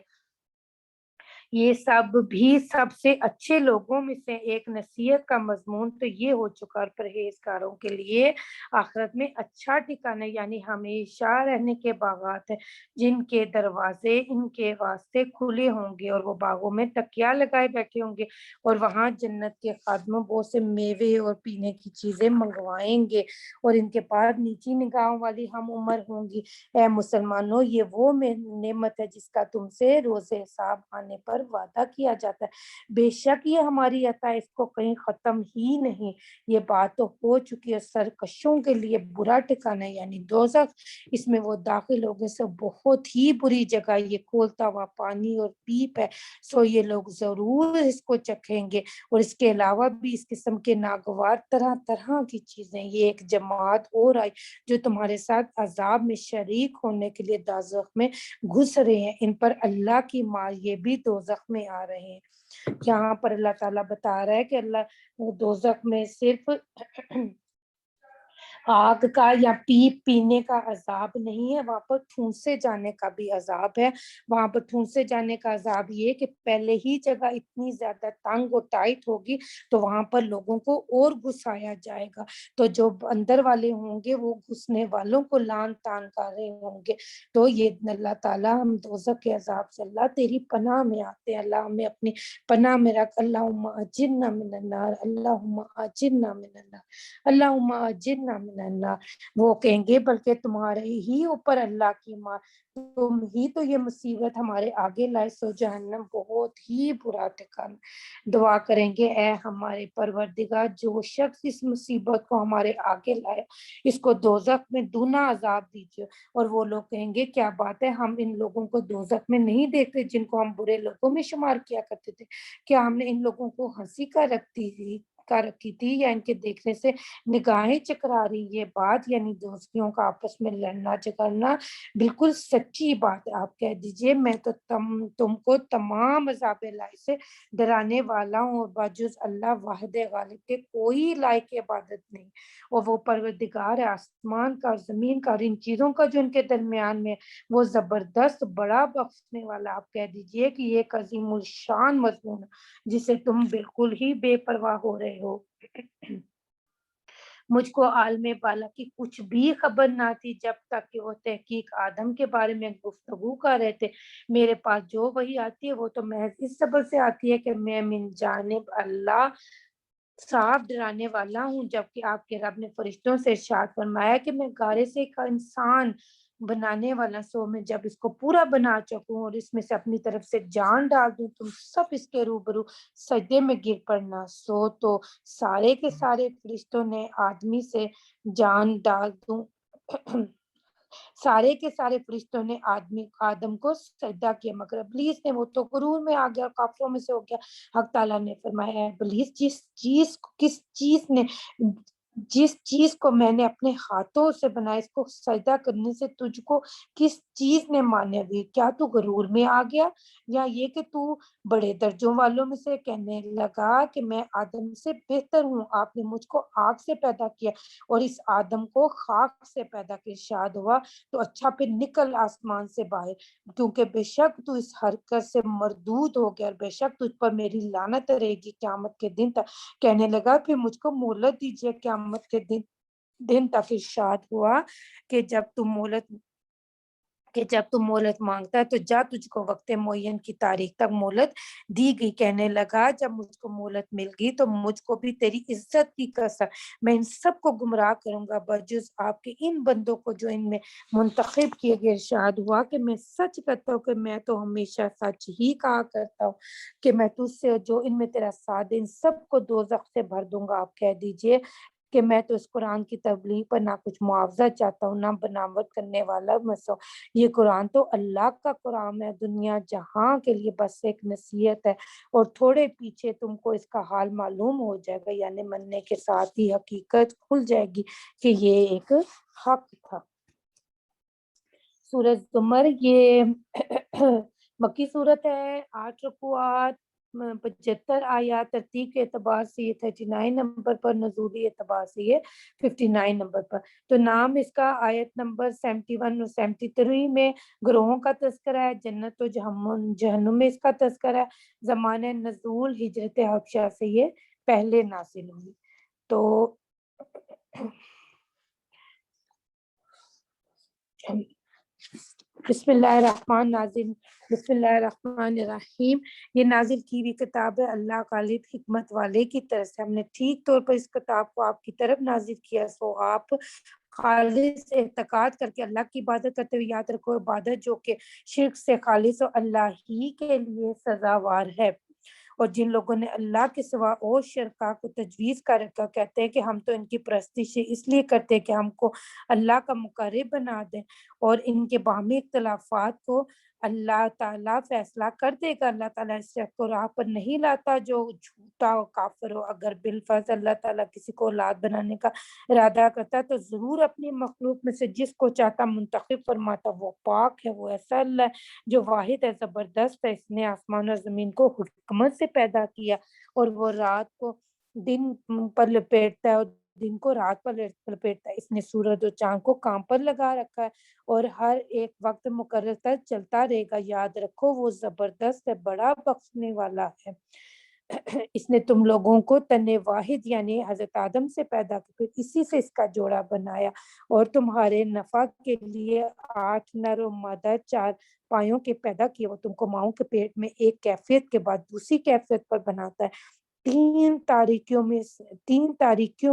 یہ سب بھی سب سے اچھے لوگوں میں سے۔ ایک نصیحت کا مضمون تو یہ ہو چکا، اور پرہیزگاروں کے لیے آخرت میں اچھا ٹھکانہ، یعنی ہمیشہ رہنے کے باغات ہیں، جن کے دروازے ان کے واسطے کھلے ہوں گے، اور وہ باغوں میں تکیا لگائے بیٹھے ہوں گے، اور وہاں جنت کے خادموں بہت سے میوے اور پینے کی چیزیں منگوائیں گے، اور ان کے پاس نیچی نگاہوں والی ہم عمر ہوں گی۔ اے مسلمانوں، یہ وہ نعمت ہے جس کا تم سے روز حساب آنے پر وعدہ کیا جاتا ہے، بے شک یہ ہماری عطا، اس کو کہیں ختم ہی نہیں۔ یہ بات تو ہو چکی ہے، سرکشوں کے لیے برا ٹھکانہ یعنی دوزخ، اس میں وہ داخل ہوگے سے بہت ہی بری جگہ، یہ کھولتا ہوا پانی اور پیپ ہے، سو یہ لوگ ضرور اس کو چکھیں گے، اور اس کے علاوہ بھی اس قسم کے ناگوار طرح طرح کی چیزیں۔ یہ ایک جماعت اور آئی جو تمہارے ساتھ عذاب میں شریک ہونے کے لیے دوزخ میں گھس رہے ہیں، ان پر اللہ کی مار، یہ بھی دوزخ میں آ رہے ہیں۔ یہاں پر اللہ تعالیٰ بتا رہا ہے کہ اللہ دوزخ میں صرف آگ کا یا پیپ پینے کا عذاب نہیں ہے، وہاں پر ٹھونسے جانے کا بھی عذاب ہے۔ وہاں پر ٹھونسے جانے کا عذاب یہ کہ پہلے ہی جگہ اتنی زیادہ تنگ اور ٹائٹ ہوگی، تو وہاں پر لوگوں کو اور گھسایا جائے گا، تو جو اندر والے ہوں گے وہ گھسنے والوں کو لان تان کر رہے ہوں گے۔ تو یہ اللہ تعالیٰ، ہم دوزخ کے عذاب سے اللہ تیری پناہ میں آتے ہیں، اللہ ہمیں اپنی پناہ میں رکھ، اللہم اجرنا من النار، اللہم اجرنا من النار، اللہم اجرنا من النار۔ وہ کہیں گے بلکہ تمہارے ہی اوپر اللہ کی مار، تم ہی تو یہ مصیبت ہمارے آگے لائے، سو جہنم بہت ہی برا ٹھکانہ۔ دعا کریں گے اے ہمارے پروردگار، جو شخص اس مصیبت کو ہمارے آگے لائے، اس کو دوزخ میں دونا عذاب دیجیے۔ اور وہ لوگ کہیں گے کیا بات ہے، ہم ان لوگوں کو دوزخ میں نہیں دیکھتے جن کو ہم برے لوگوں میں شمار کیا کرتے تھے، کیا ہم نے ان لوگوں کو ہنسی کا رکھی تھی، یا ان کے دیکھنے سے نگاہیں چکرا رہی؟ یہ بات یعنی دوستیوں کا آپس میں لڑنا جھگڑنا بالکل سچی بات ہے۔ آپ کہہ دیجئے میں تو تم کو تمام عذاب الہی سے ڈرانے والا ہوں، اور بجز اللہ واحد غالب کے کوئی لائق عبادت نہیں، اور وہ پروردگار ہے آسمان کا اور زمین کا اور ان چیزوں کا جو ان کے درمیان میں، وہ زبردست بڑا بخشنے والا۔ آپ کہہ دیجئے کہ یہ ایک عظیم الشان مضمون ہے جسے تم بالکل ہی بے پرواہ ہو رہے ہو۔ مجھ کو عالم بالا کی کچھ بھی خبر نہ تھی جب تک کہ وہ تحقیق آدم کے بارے میں گفتگو کر رہے تھے۔ میرے پاس جو وحی آتی ہے وہ تو محض اس سبب سے آتی ہے کہ میں من جانب اللہ صاف ڈرانے والا ہوں، جبکہ آپ کے رب نے فرشتوں سے ارشاد فرمایا کہ میں گارے سے ایک انسان بنانے والا، سو میں جب اس کو پورا بنا چکوں اور اس میں سے اپنی طرف سے جان ڈال دوں تم سب اس کے روبرو سجدے میں گر پڑنا۔ سو تو سارے کے سارے فرشتوں نے آدمی سے جان ڈال دوں سارے کے سارے فرشتوں نے آدم کو سجدہ کیا مگر ابلیس نے، وہ تو غرور میں آ گیا، کافروں میں سے ہو گیا۔ حق تعالیٰ نے فرمایا ہے ابلیس جس چیز کو میں نے اپنے ہاتھوں سے بنایا اس کو سجدہ کرنے سے تجھ کو کس چیز نے مانے ہوئی؟ کیا تو غرور میں آ گیا یا یہ کہ تو بڑے درجوں والوں میں سے؟ کہنے لگا کہ میں آدم سے بہتر ہوں، آپ نے مجھ کو آگ سے پیدا کیا اور اس آدم کو خاک سے پیدا کیا۔ ارشاد ہوا تو اچھا پھر نکل آسمان سے باہر، کیونکہ بے شک تو اس حرکت سے مردود ہو گیا اور بے شک تجھ پر میری لعنت رہے گی قیامت کے دن تک۔ کہنے لگا پھر مجھ کو مہلت دیجیے قیامت کے دن تک۔ ارشاد ہوا کہ جب تم مہلت مانگتا ہے تو جا، تجھ کو وقت معین کی تاریخ تک مہلت دی گئی۔ کہنے لگا جب مجھ کو مہلت مل گئی تو مجھ کو بھی تیری عزت کی قسم میں ان سب کو گمراہ کروں گا بجز آپ کے ان بندوں کو جو ان میں منتخب کیے گئے۔ ارشاد ہوا کہ میں سچ کہتا ہوں کہ میں تو ہمیشہ سچ ہی کہا کرتا ہوں کہ میں تجھ سے جو ان میں تیرا ساتھ ان سب کو دوزخ سے بھر دوں گا۔ آپ کہہ دیجئے کہ میں تو اس قرآن کی تبلیغ پر نہ کچھ معاوضہ چاہتا ہوں نہ بناوٹ کرنے والا مسو۔ یہ قرآن تو اللہ کا قرآن ہے، دنیا جہاں کے لیے بس ایک نصیحت ہے، اور تھوڑے پیچھے تم کو اس کا حال معلوم ہو جائے گا، یعنی مننے کے ساتھ ہی حقیقت کھل جائے گی کہ یہ ایک حق تھا۔ سورۃ زمر یہ مکی صورت ہے، 8 رکوعات، 75 آیات، ترتیب کے اعتبار سے یہ 39 نمبر پر، نزولی اعتبار سے یہ 59 نمبر پر۔ تو نام اس کا آیت نمبر 71 اور 73 میں گروہوں کا تذکرہ ہے، جنت و جہنم میں اس کا تذکرہ ہے۔ زمانہ نزول ہجرت حبشہ سے یہ پہلے نازل ہوئی۔ تو بسم اللہ الرحمن الرحیم، یہ نازل کی ہوئی کتاب ہے اللہ غالب حکمت والے کی طرف سے۔ ہم نے ٹھیک طور پر اس کتاب کو آپ کی طرف نازل کیا، سو آپ خالص اعتقاد کر کے اللہ کی عبادت کرتے ہوئے یاد رکھو، عبادت جو کہ شرک سے خالص اور اللہ ہی کے لیے سزاوار ہے۔ اور جن لوگوں نے اللہ کے سوا اور شرکا کو تجویز کر رکھا، کہتے ہیں کہ ہم تو ان کی پرستش اس لیے کرتے ہیں کہ ہم کو اللہ کا مقرب بنا دیں، اور ان کے باہمی اختلافات کو اللہ تعالیٰ فیصلہ کر دے گا۔ اللہ تعالیٰ اس شخص کو راہ پر نہیں لاتا جو جھوٹا و کافر ہو۔ اگر بالفرض اللہ تعالیٰ کسی کو اولاد بنانے کا ارادہ کرتا تو ضرور اپنی مخلوق میں سے جس کو چاہتا منتخب فرماتا۔ وہ پاک ہے، وہ ایسا اللہ ہے جو واحد ہے، زبردست ہے۔ اس نے آسمان اور زمین کو حکمت سے پیدا کیا، اور وہ رات کو دن پر لپیٹتا ہے اور دن کو رات پر لپیٹتا ہے۔ اس نے سورج اور چاند کو کام پر لگا رکھا ہے اور ہر ایک وقت مقرر تک چلتا رہے گا۔ یاد رکھو وہ زبردست ہے، بڑا بخشنے والا ہے۔ اس نے تم لوگوں کو تن واحد یعنی حضرت آدم سے پیدا کیا، پھر اسی سے اس کا جوڑا بنایا، اور تمہارے نفع کے لیے 8 نر و مادہ 4 پایوں کے پیدا کیے۔ وہ تم کو ماؤں کے پیٹ میں ایک کیفیت کے بعد دوسری کیفیت پر بناتا ہے۔ 3 تاریکیوں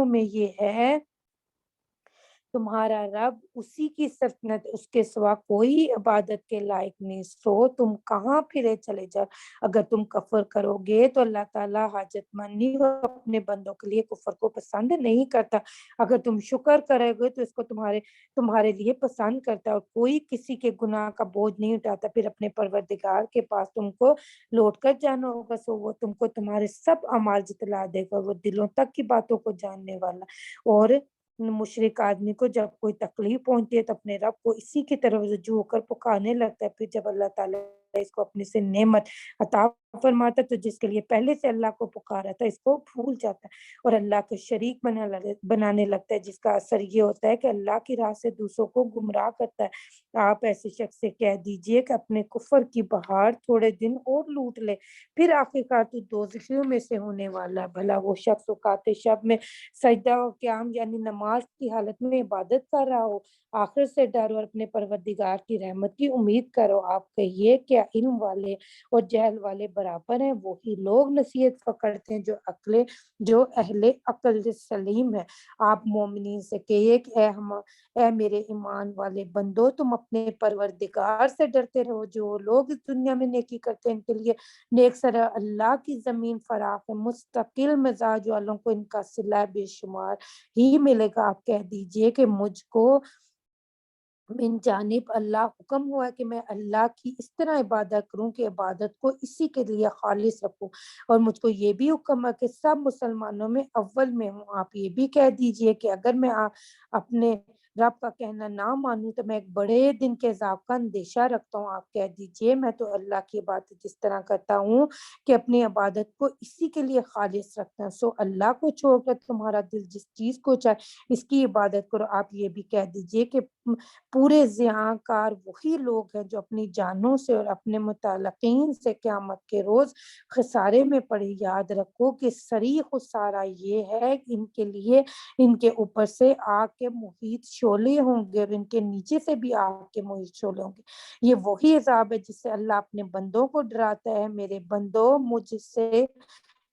میں یہ ہے تمہارا رب، اسی کی سلطنت، اس کے سوا کوئی عبادت کے لائق نہیں۔ سو تم کہاں پھرے چلے جاؤ؟ اگر تم کفر کرو گے تو اللہ تعالیٰ حاجت مند نہیں، وہ اپنے بندوں کے لیے کفر کو پسند نہیں کرتا۔ اگر تم شکر کرو گے تو اس کو تمہارے لیے پسند کرتا ہے، اور کوئی کسی کے گناہ کا بوجھ نہیں اٹھاتا۔ پھر اپنے پروردگار کے پاس تم کو لوٹ کر جانا ہوگا، سو وہ تم کو تمہارے سب اعمال جتلا دے گا، وہ دلوں تک کی باتوں کو جاننے والا۔ اور مشرک آدمی کو جب کوئی تکلیف پہنچتی ہے تو اپنے رب کو اسی کی طرف رجوع ہو کر پکارنے لگتا ہے، پھر جب اللہ تعالیٰ اس کو اپنے سے نعمت عطا فرماتا تو جس کے لیے پہلے سے اللہ کو پکارا تھا اس کو بھول جاتا ہے اور اللہ کو شریک بنانے لگتا ہے، جس کا اثر یہ ہوتا ہے کہ اللہ کی راہ سے دوسروں کو گمراہ کرتا ہے۔ آپ ایسے شخص سے کہہ دیجئے کہ اپنے کفر کی بہار تھوڑے دن اور لوٹ لے، پھر آخرکار تو دوزخیوں میں سے ہونے والا ہے۔ بھلا وہ شخص اوقات شب میں سجدہ و قیام یعنی نماز کی حالت میں عبادت کر رہا ہو، آخر سے ڈرو اور اپنے پروردگار کی رحمت کی امید کرو۔ آپ کہیے کیا علم والے اور جہل والے برابر ہیں؟ وہی لوگ نصیحت پکڑتے ہیں جو اہل عقل سلیم ہے۔ آپ مومنین سے کہیے کہ اے میرے ایمان والے بندو، تم اپنے پروردگار سے ڈرتے رہو۔ جو لوگ اس دنیا میں نیکی کرتے ہیں ان کے لیے نیک سرا اللہ کی زمین فراخ ہے، مستقل مزاج والوں کو ان کا صلہ بے شمار ہی ملے گا۔ آپ کہہ دیجئے کہ مجھ کو من جانب اللہ حکم ہوا ہے کہ میں اللہ کی اس طرح عبادت کروں کہ عبادت کو اسی کے لیے خالص رکھوں، اور مجھ کو یہ بھی حکم ہے کہ سب مسلمانوں میں اول میں ہوں۔ آپ یہ بھی کہہ دیجئے کہ اگر میں اپنے رب کا کہنا نہ مانوں تو میں ایک بڑے دن کے عذاب کا اندیشہ رکھتا ہوں۔ آپ کہہ دیجئے میں تو اللہ کی عبادت اس طرح کرتا ہوں کہ اپنی عبادت کو اسی کے لیے خالص رکھتا ہوں، سو اللہ کو چھوڑ کر تمہارا دل جس چیز کو چاہے اس کی عبادت کرو۔ آپ یہ بھی کہہ دیجئے کہ پورے ضیاء کار وہی لوگ ہیں جو اپنی جانوں سے اور اپنے متعلقین سے قیامت کے روز خسارے میں پڑے۔ یاد رکھو کہ صریح خسارہ یہ ہے کہ ان کے لیے ان کے اوپر سے آگ کے محیط شعلے ہوں گے اور ان کے نیچے سے بھی آگ کے محیط شعلے ہوں گے۔ یہ وہی عذاب ہے جس سے اللہ اپنے بندوں کو ڈراتا ہے۔ میرے بندوں، مجھ سے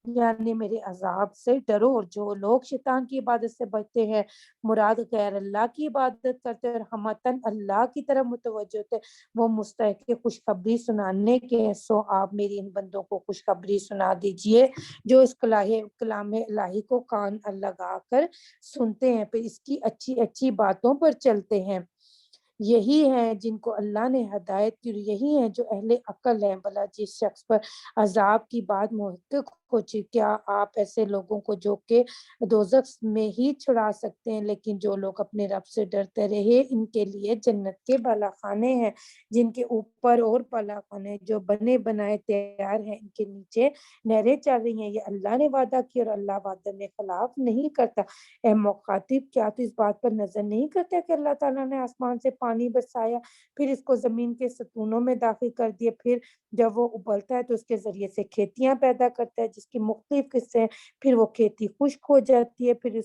یعنی میرے عذاب سے ڈرو، اور جو لوگ شیطان کی عبادت سے بچتے ہیں، مراد غیر اللہ کی عبادت کرتے ہیں اور ہمتن اللہ کی طرف متوجہ ہوتے ہیں، وہ مستحق خوشخبری سنانے کے ہیں۔ سو آپ میری ان بندوں کو خوشخبری سنا دیجئے جو اس کلام الہی کو کان لگا کر سنتے ہیں، پھر اس کی اچھی اچھی باتوں پر چلتے ہیں۔ یہی ہیں جن کو اللہ نے ہدایت کی، یہی ہیں جو اہل عقل ہیں۔ بھلا جس شخص پر عذاب کی بات محقق ہو چکی، کیا آپ ایسے لوگوں کو جو کہ دوزخ میں ہی چھڑا سکتے ہیں؟ لیکن جو لوگ اپنے رب سے ڈرتے رہے ان کے لیے جنت کے بالا خانے ہیں، جن کے اوپر اور بالا خانے جو بنے بنائے تیار ہیں، ان کے نیچے نہریں چل رہی ہیں۔ یہ اللہ نے وعدہ کیا اور اللہ وعدے میں خلاف نہیں کرتا۔ اے مخاطب، کیا تو اس بات پر نظر نہیں کرتا کہ اللہ تعالیٰ نے آسمان سے پانی برسایا، پھر اس کو زمین کے ستونوں میں داخل کر دیا، پھر جب وہ ابلتا ہے تو اس کے ذریعے سے کھیتیاں پیدا کرتا ہے جس کی مختلف قسمیں ہیں، پھر وہ کھیتی خشک ہو جاتی ہے، پھر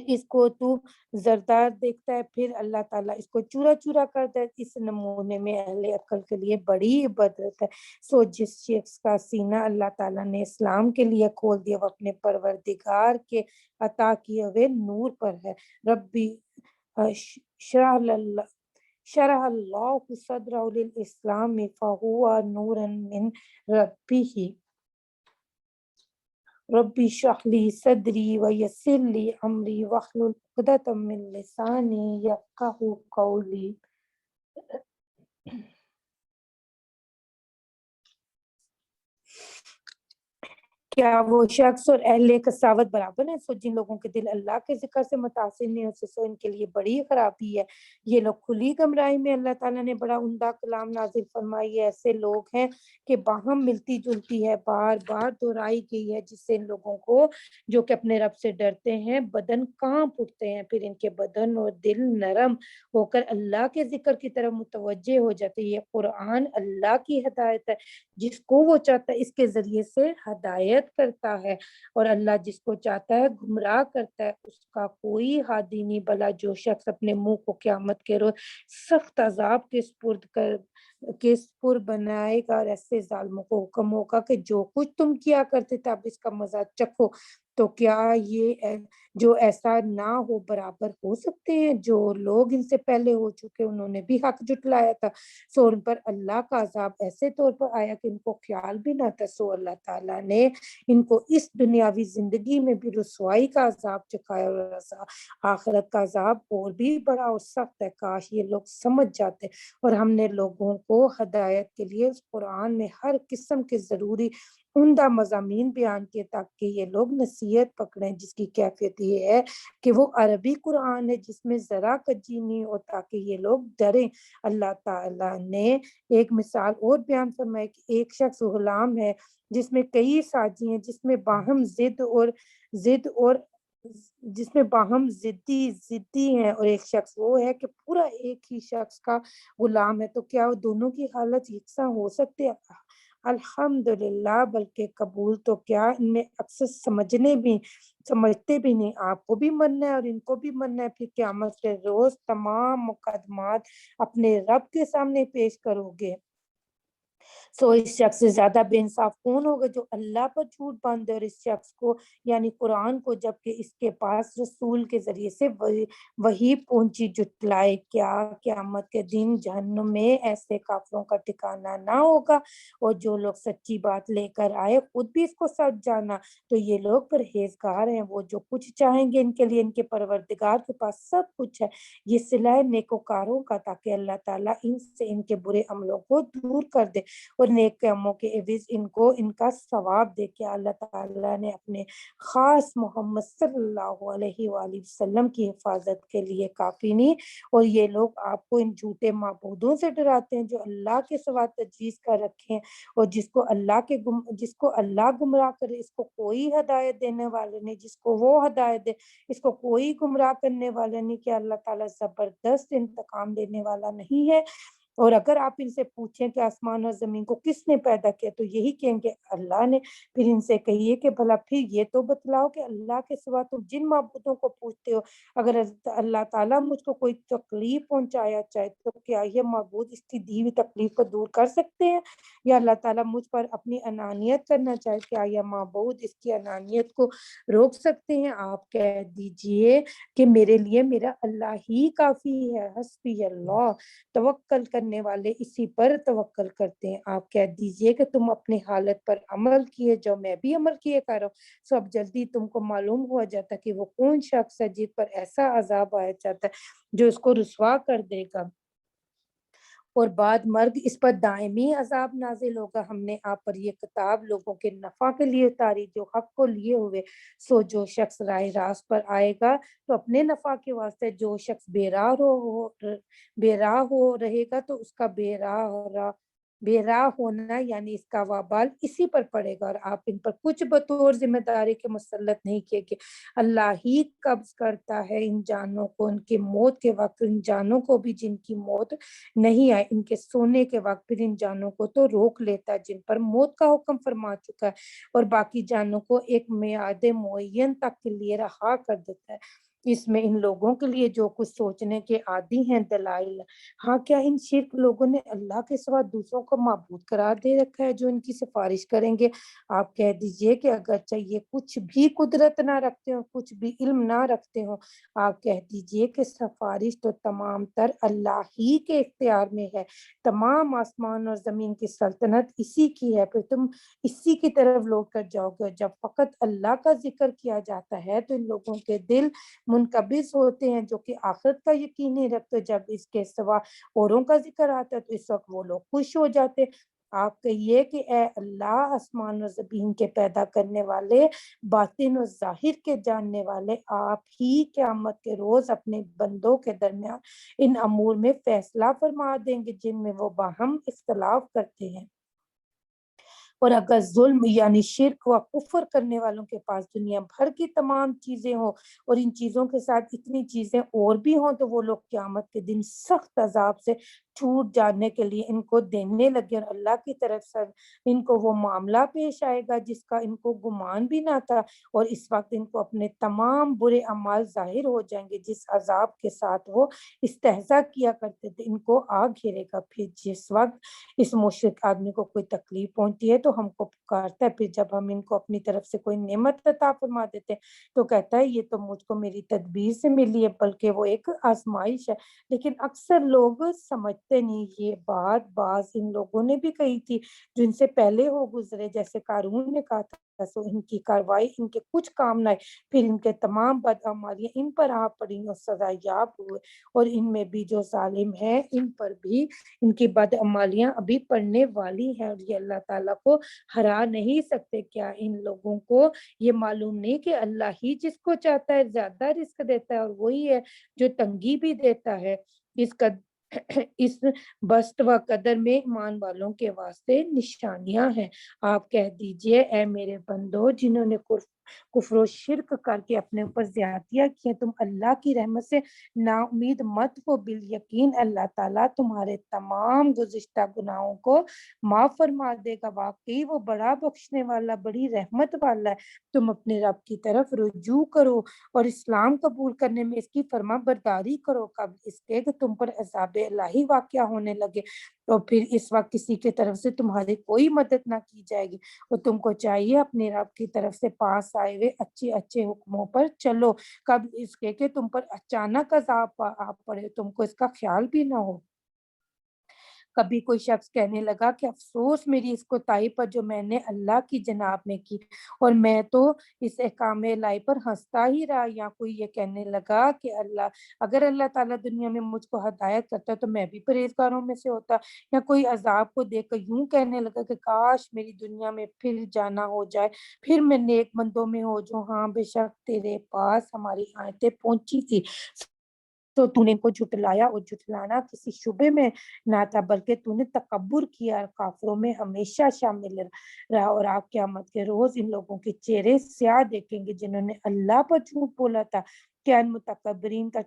اس کو تو زردار دیکھتا ہے، پھر اللہ تعالیٰ اس کو چورا چورا کرتا ہے۔ اس نمونے میں اہل عقل کے لیے بڑی عبرت ہے۔ سو جس شخص کا سینہ اللہ تعالیٰ نے اسلام کے لیے کھول دیا وہ اپنے پروردگار کے عطا کیے ہوئے نور پر ہے۔ ربی شرح اللہ صدرہ للاسلام فہو نورا من ربہ ربی اشرح لی صدری ویسر لی امری واحلل عقدۃ من لسانی یفقہوا قولی۔ کیا وہ شخص اور اہل کساوت برابر ہیں؟ سو جن لوگوں کے دل اللہ کے ذکر سے متاثر نہیں ہوتے، سو ان کے لیے بڑی خرابی ہے۔ یہ لوگ کھلی گمراہی میں، اللہ تعالیٰ نے بڑا عمدہ کلام نازل فرمائی ہے۔ ایسے لوگ ہیں کہ باہم ملتی جلتی ہے، بار بار دہرائی گئی ہے، جس سے ان لوگوں کو جو کہ اپنے رب سے ڈرتے ہیں بدن کانپ اٹھتے ہیں، پھر ان کے بدن اور دل نرم ہو کر اللہ کے ذکر کی طرف متوجہ ہو جاتے ہیں۔ یہ قرآن اللہ کی ہدایت ہے، جس کو وہ چاہتا ہے اس کے ذریعے سے ہدایت کرتا ہے، اور اللہ جس کو چاہتا ہے گمراہ کرتا ہے، اس کا کوئی ہادی نہیں۔ بھلا جو شخص اپنے منہ کو قیامت کے روز سخت عذاب کے سپر بنائے گا، اور ایسے ظالموں کو حکم ہوگا کہ جو کچھ تم کیا کرتے تھے اب اس کا مزہ چکھو، تو کیا یہ جو ایسا نہ ہو برابر ہو سکتے ہیں؟ جو لوگ ان سے پہلے ہو چکے انہوں نے بھی حق جٹلایا تھا، سو ان پر اللہ کا عذاب ایسے طور پر آیا کہ ان کو خیال بھی نہ تھا، سو اللہ تعالیٰ نے ان کو اس دنیاوی زندگی میں بھی رسوائی کا عذاب چکھایا، اور آخرت کا عذاب اور بھی بڑا اور سخت ہے۔ کاش یہ لوگ سمجھ جاتے، اور ہم نے لوگوں کو ہدایت کے لیے اس قرآن میں ہر قسم کے ضروری عمدہ مضامین بیان کیے تاکہ یہ لوگ نصیحت پکڑیں، جس کی کیفیت یہ ہے کہ وہ عربی قرآن ہے جس میں ذرا کجی نہیں ہو، تاکہ یہ لوگ ڈریں۔ اللہ تعالیٰ نے ایک مثال اور بیان فرمائی کہ ایک شخص غلام ہے جس میں کئی ساجی ہیں، جس میں باہم ضد اور جس میں باہم ضدی ہیں، اور ایک شخص وہ ہے کہ پورا ایک ہی شخص کا غلام ہے، تو کیا وہ دونوں کی حالت یکساں ہو سکتے؟ الحمدللہ، بلکہ قبول تو کیا، ان میں اکثر سمجھتے بھی نہیں۔ آپ کو بھی مرنا ہے اور ان کو بھی مرنا ہے، پھر قیامت کے روز تمام مقدمات اپنے رب کے سامنے پیش کرو گے۔ سو اس شخص سے زیادہ بے انصاف کون ہوگا جو اللہ پر جھوٹ باندھے اور اس شخص کو یعنی قرآن کو جبکہ اس کے پاس رسول کے ذریعے سے وہی پہنچی جھٹلائے۔ کیا قیامت کے دن جہنم میں ایسے کافروں کا ٹھکانہ نہ ہوگا؟ اور جو لوگ سچی بات لے کر آئے خود بھی اس کو سچ جانا تو یہ لوگ پرہیزگار ہیں، وہ جو کچھ چاہیں گے ان کے لیے ان کے پروردگار کے پاس سب کچھ ہے۔ یہ صلہ نیکوکاروں کا تاکہ اللہ تعالیٰ ان سے ان کے برے عملوں کو دور کر دے اور نیک کاموں کے عوض ان کو ان کا ثواب دے۔ کہ اللہ تعالیٰ نے اپنے خاص محمد صلی اللہ علیہ وآلہ وسلم کی حفاظت کے لیے کافی نہیں، اور یہ لوگ آپ کو ان جھوٹے معبودوں سے ڈراتے ہیں جو اللہ کے سوا تجویز کر رکھے ہیں، اور جس کو اللہ گمراہ کرے اس کو کوئی ہدایت دینے والے نہیں، جس کو وہ ہدایت دے اس کو کوئی گمراہ کرنے والا نہیں۔ کہ اللہ تعالیٰ زبردست انتقام دینے والا نہیں ہے؟ اور اگر آپ ان سے پوچھیں کہ آسمان اور زمین کو کس نے پیدا کیا تو یہی کہیں گے اللہ نے۔ پھر ان سے کہیے کہ بھلا پھر یہ تو بتلاؤ کہ اللہ کے سوا تم جن معبودوں کو پوچھتے ہو اگر اللہ تعالیٰ مجھ کو کوئی تکلیف پہنچایا چاہے تو کیا یہ معبود اس کی دی ہوئی تکلیف کو دور کر سکتے ہیں؟ یا اللہ تعالیٰ مجھ پر اپنی انانیت کرنا چاہے کیا یہ معبود اس کی انانیت کو روک سکتے ہیں؟ آپ کہہ دیجئے کہ میرے لیے میرا اللہ ہی کافی ہے، حسبی اللہ، توکل کرنے والے اسی پر توکل کرتے ہیں۔ آپ کہہ دیجئے کہ تم اپنی حالت پر عمل کیے جو میں بھی عمل کیے کر رہا ہوں، سب جلدی تم کو معلوم ہو جاتا کہ وہ کون شخص ہے جس پر ایسا عذاب آیا جاتا ہے جو اس کو رسوا کر دے گا، اور بعد مرگ اس پر دائمی عذاب نازل ہوگا۔ ہم نے آپ پر یہ کتاب لوگوں کے نفع کے لیے اتاری جو حق کو لیے ہوئے، سو جو شخص راہ راست پر آئے گا تو اپنے نفع کے واسطے، جو شخص بے راہ ہو رہے گا تو اس کا بے راہ ہونا یعنی اس کا وبال اسی پر پڑے گا، اور آپ ان پر کچھ بطور ذمہ داری کے مسلط نہیں کیے کہ اللہ ہی قبض کرتا ہے ان جانوں کو ان کی موت کے وقت، ان جانوں کو بھی جن کی موت نہیں آئے ان کے سونے کے وقت، پھر ان جانوں کو تو روک لیتا ہے جن پر موت کا حکم فرما چکا ہے، اور باقی جانوں کو ایک میعاد معین تک کے لیے رہا کر دیتا ہے۔ اس میں ان لوگوں کے لیے جو کچھ سوچنے کے عادی ہیں دلائل۔ ہاں، کیا ان شرک لوگوں نے اللہ کے سوا دوسروں کو معبود قرار دے رکھا ہے جو ان کی سفارش کریں گے؟ آپ کہہ دیجئے کہ اگرچہ یہ کچھ بھی قدرت نہ رکھتے ہوں، کچھ بھی علم نہ رکھتے ہوں، آپ کہہ دیجئے کہ سفارش تو تمام تر اللہ ہی کے اختیار میں ہے، تمام آسمان اور زمین کی سلطنت اسی کی ہے، پھر تم اسی کی طرف لوٹ کر جاؤ گے۔ جب فقط اللہ کا ذکر کیا جاتا ہے تو ان لوگوں کے دل منقبض ہوتے ہیں جو کہ آخرت کا یقین نہیں رکھتے، جب اس کے سوا اوروں کا ذکر آتا ہے تو اس وقت وہ لوگ خوش ہو جاتے۔ آپ کہیے کہ اے اللہ، آسمان و زمین کے پیدا کرنے والے، باطن و ظاہر کے جاننے والے، آپ ہی قیامت کے روز اپنے بندوں کے درمیان ان امور میں فیصلہ فرما دیں گے جن میں وہ باہم اختلاف کرتے ہیں۔ اور اگر ظلم یعنی شرک و کفر کرنے والوں کے پاس دنیا بھر کی تمام چیزیں ہوں اور ان چیزوں کے ساتھ اتنی چیزیں اور بھی ہوں تو وہ لوگ قیامت کے دن سخت عذاب سے چھوٹ جانے کے لیے ان کو دینے لگے، اور اللہ کی طرف سے ان کو وہ معاملہ پیش آئے گا جس کا ان کو گمان بھی نہ تھا، اور اس وقت ان کو اپنے تمام برے اعمال ظاہر ہو جائیں گے جس عذاب کے ساتھ وہ استہزاء کیا کرتے تھے، ان کو آ گھیرے گا۔ پھر جس وقت اس مشرک آدمی کو کوئی تکلیف پہنچتی ہے تو ہم کو پکارتا ہے، پھر جب ہم ان کو اپنی طرف سے کوئی نعمت عطا فرما دیتے ہیں تو کہتا ہے یہ تو مجھ کو میری تدبیر سے ملی ہے، بلکہ وہ ایک آزمائش ہے۔ لیکن اکثر لوگ سمجھتے کرتے نہیں۔ یہ بات بعض ان لوگوں نے بھی کہی تھی جو ان سے پہلے ہو گزرے، جیسے قارون نے کہا تھا، سو ان کی کاروائی ان کے کچھ کام نہ آئے، پھر ان کے تمام بدعمالیاں ان پر آ پڑیں اور سزا یاب ہوئے، اور ان میں بھی جو ظالم ہے ان پر بھی ان کی بدعمالیاں ابھی پڑنے والی ہیں، اور یہ اللہ تعالیٰ کو ہرا نہیں سکتے۔ کیا ان لوگوں کو یہ معلوم نہیں کہ اللہ ہی جس کو چاہتا ہے زیادہ رزق دیتا ہے، اور وہی ہے جو تنگی بھی دیتا ہے۔ اس بسط و قدر میں ایمان والوں کے واسطے نشانیاں ہیں۔ آپ کہہ دیجئے اے میرے بندو جنہوں نے کفر و شرک کر کے اپنے اوپر زیادتیاں کی ہیں، تم اللہ کی رحمت سے نا امید مت ہو، بالیقین اللہ تعالیٰ تمہارے تمام گزشتہ گناہوں کو معاف فرما دے گا، واقعی وہ بڑا بخشنے والا بڑی رحمت والا ہے۔ تم اپنے رب کی طرف رجوع کرو اور اسلام قبول کرنے میں اس کی فرما برداری کرو قبل اس کے کہ تم پر عذاب الہی واقع ہونے لگے، اور پھر اس وقت کسی کی طرف سے تمہاری کوئی مدد نہ کی جائے گی، اور تم کو چاہیے اپنے رب کی طرف سے پاس آئے ہوئے اچھے اچھے حکموں پر چلو قبل اس کے کہ تم پر اچانک عذاب آ پڑے، تم کو اس کا خیال بھی نہ ہو۔ کبھی کوئی شخص کہنے لگا کہ افسوس میری اس کوتاہی پر جو میں نے اللہ کی جناب میں کی، اور میں تو اس احکام الہی پر ہنستا ہی رہا، یا کوئی یہ کہنے لگا کہ اگر اللہ تعالیٰ دنیا میں مجھ کو ہدایت کرتا تو میں بھی پرہیزگاروں میں سے ہوتا، یا کوئی عذاب کو دیکھ کر یوں کہنے لگا کہ کاش میری دنیا میں پھر جانا ہو جائے، پھر میں نیک بندوں میں ہو جو ہاں بے شک تیرے پاس ہماری آیتیں پہنچی تھی، تو تو نے ان کو جھٹلایا، اور جھٹلانا کسی شبے میں نہ تھا، بلکہ تو نے تکبر کیا اور کافروں میں ہمیشہ شامل رہا، اور آپ قیامت کے روز ان لوگوں کے چہرے سیاہ دیکھیں گے جنہوں نے اللہ پر جھوٹ بولا تھا۔ کیا ان متکبرین کا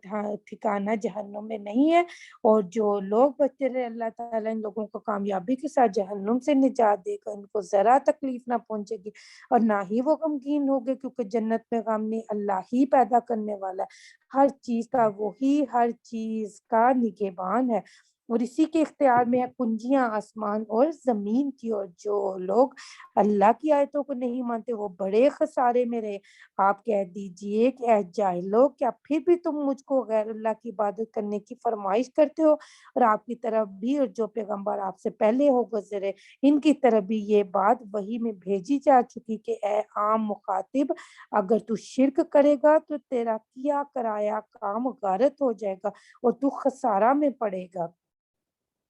ٹھکانہ جہنم میں نہیں ہے؟ اور جو لوگ بچتے رہے اللہ تعالیٰ ان لوگوں کو کامیابی کے ساتھ جہنم سے نجات دے گا، ان کو ذرا تکلیف نہ پہنچے گی اور نہ ہی وہ غمگین ہوگے، کیونکہ جنت میں غم نہیں، اللہ ہی پیدا کرنے والا ہے، ہر چیز کا وہی ہر چیز کا نگہبان ہے، اور اسی کے اختیار میں ہے کنجیاں آسمان اور زمین کی، اور جو لوگ اللہ کی آیتوں کو نہیں مانتے وہ بڑے خسارے میں رہے۔ آپ کہہ دیجئے کہ اے جاہلو، کیا پھر بھی تم مجھ کو غیر اللہ کی عبادت کرنے کی فرمائش کرتے ہو، اور آپ کی طرف بھی اور جو پیغمبر آپ سے پہلے ہو گزرے ان کی طرف بھی یہ بات وحی میں بھیجی جا چکی کہ اے عام مخاطب، اگر تو شرک کرے گا تو تیرا کیا کرایا کام غارت ہو جائے گا اور تو خسارہ میں پڑے گا،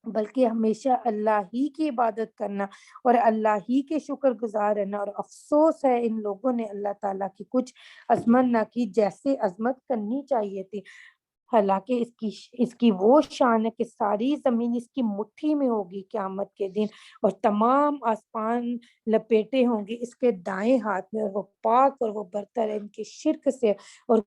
بلکہ ہمیشہ اللہ ہی کی عبادت کرنا اور اللہ ہی کے شکر گزار رہنا۔ اور افسوس ہے ان لوگوں نے اللہ تعالیٰ کی کچھ عظمت نہ کی جیسے عظمت کرنی چاہیے تھی، حالانکہ اس کی وہ شان ہے کہ ساری زمین اس کی مٹھی میں ہوگی قیامت کے دن، اور تمام آسمان لپیٹے ہوں گے اس کے دائیں ہاتھ میں، اور وہ پاک اور وہ برتر ہے ان کے شرک سے اور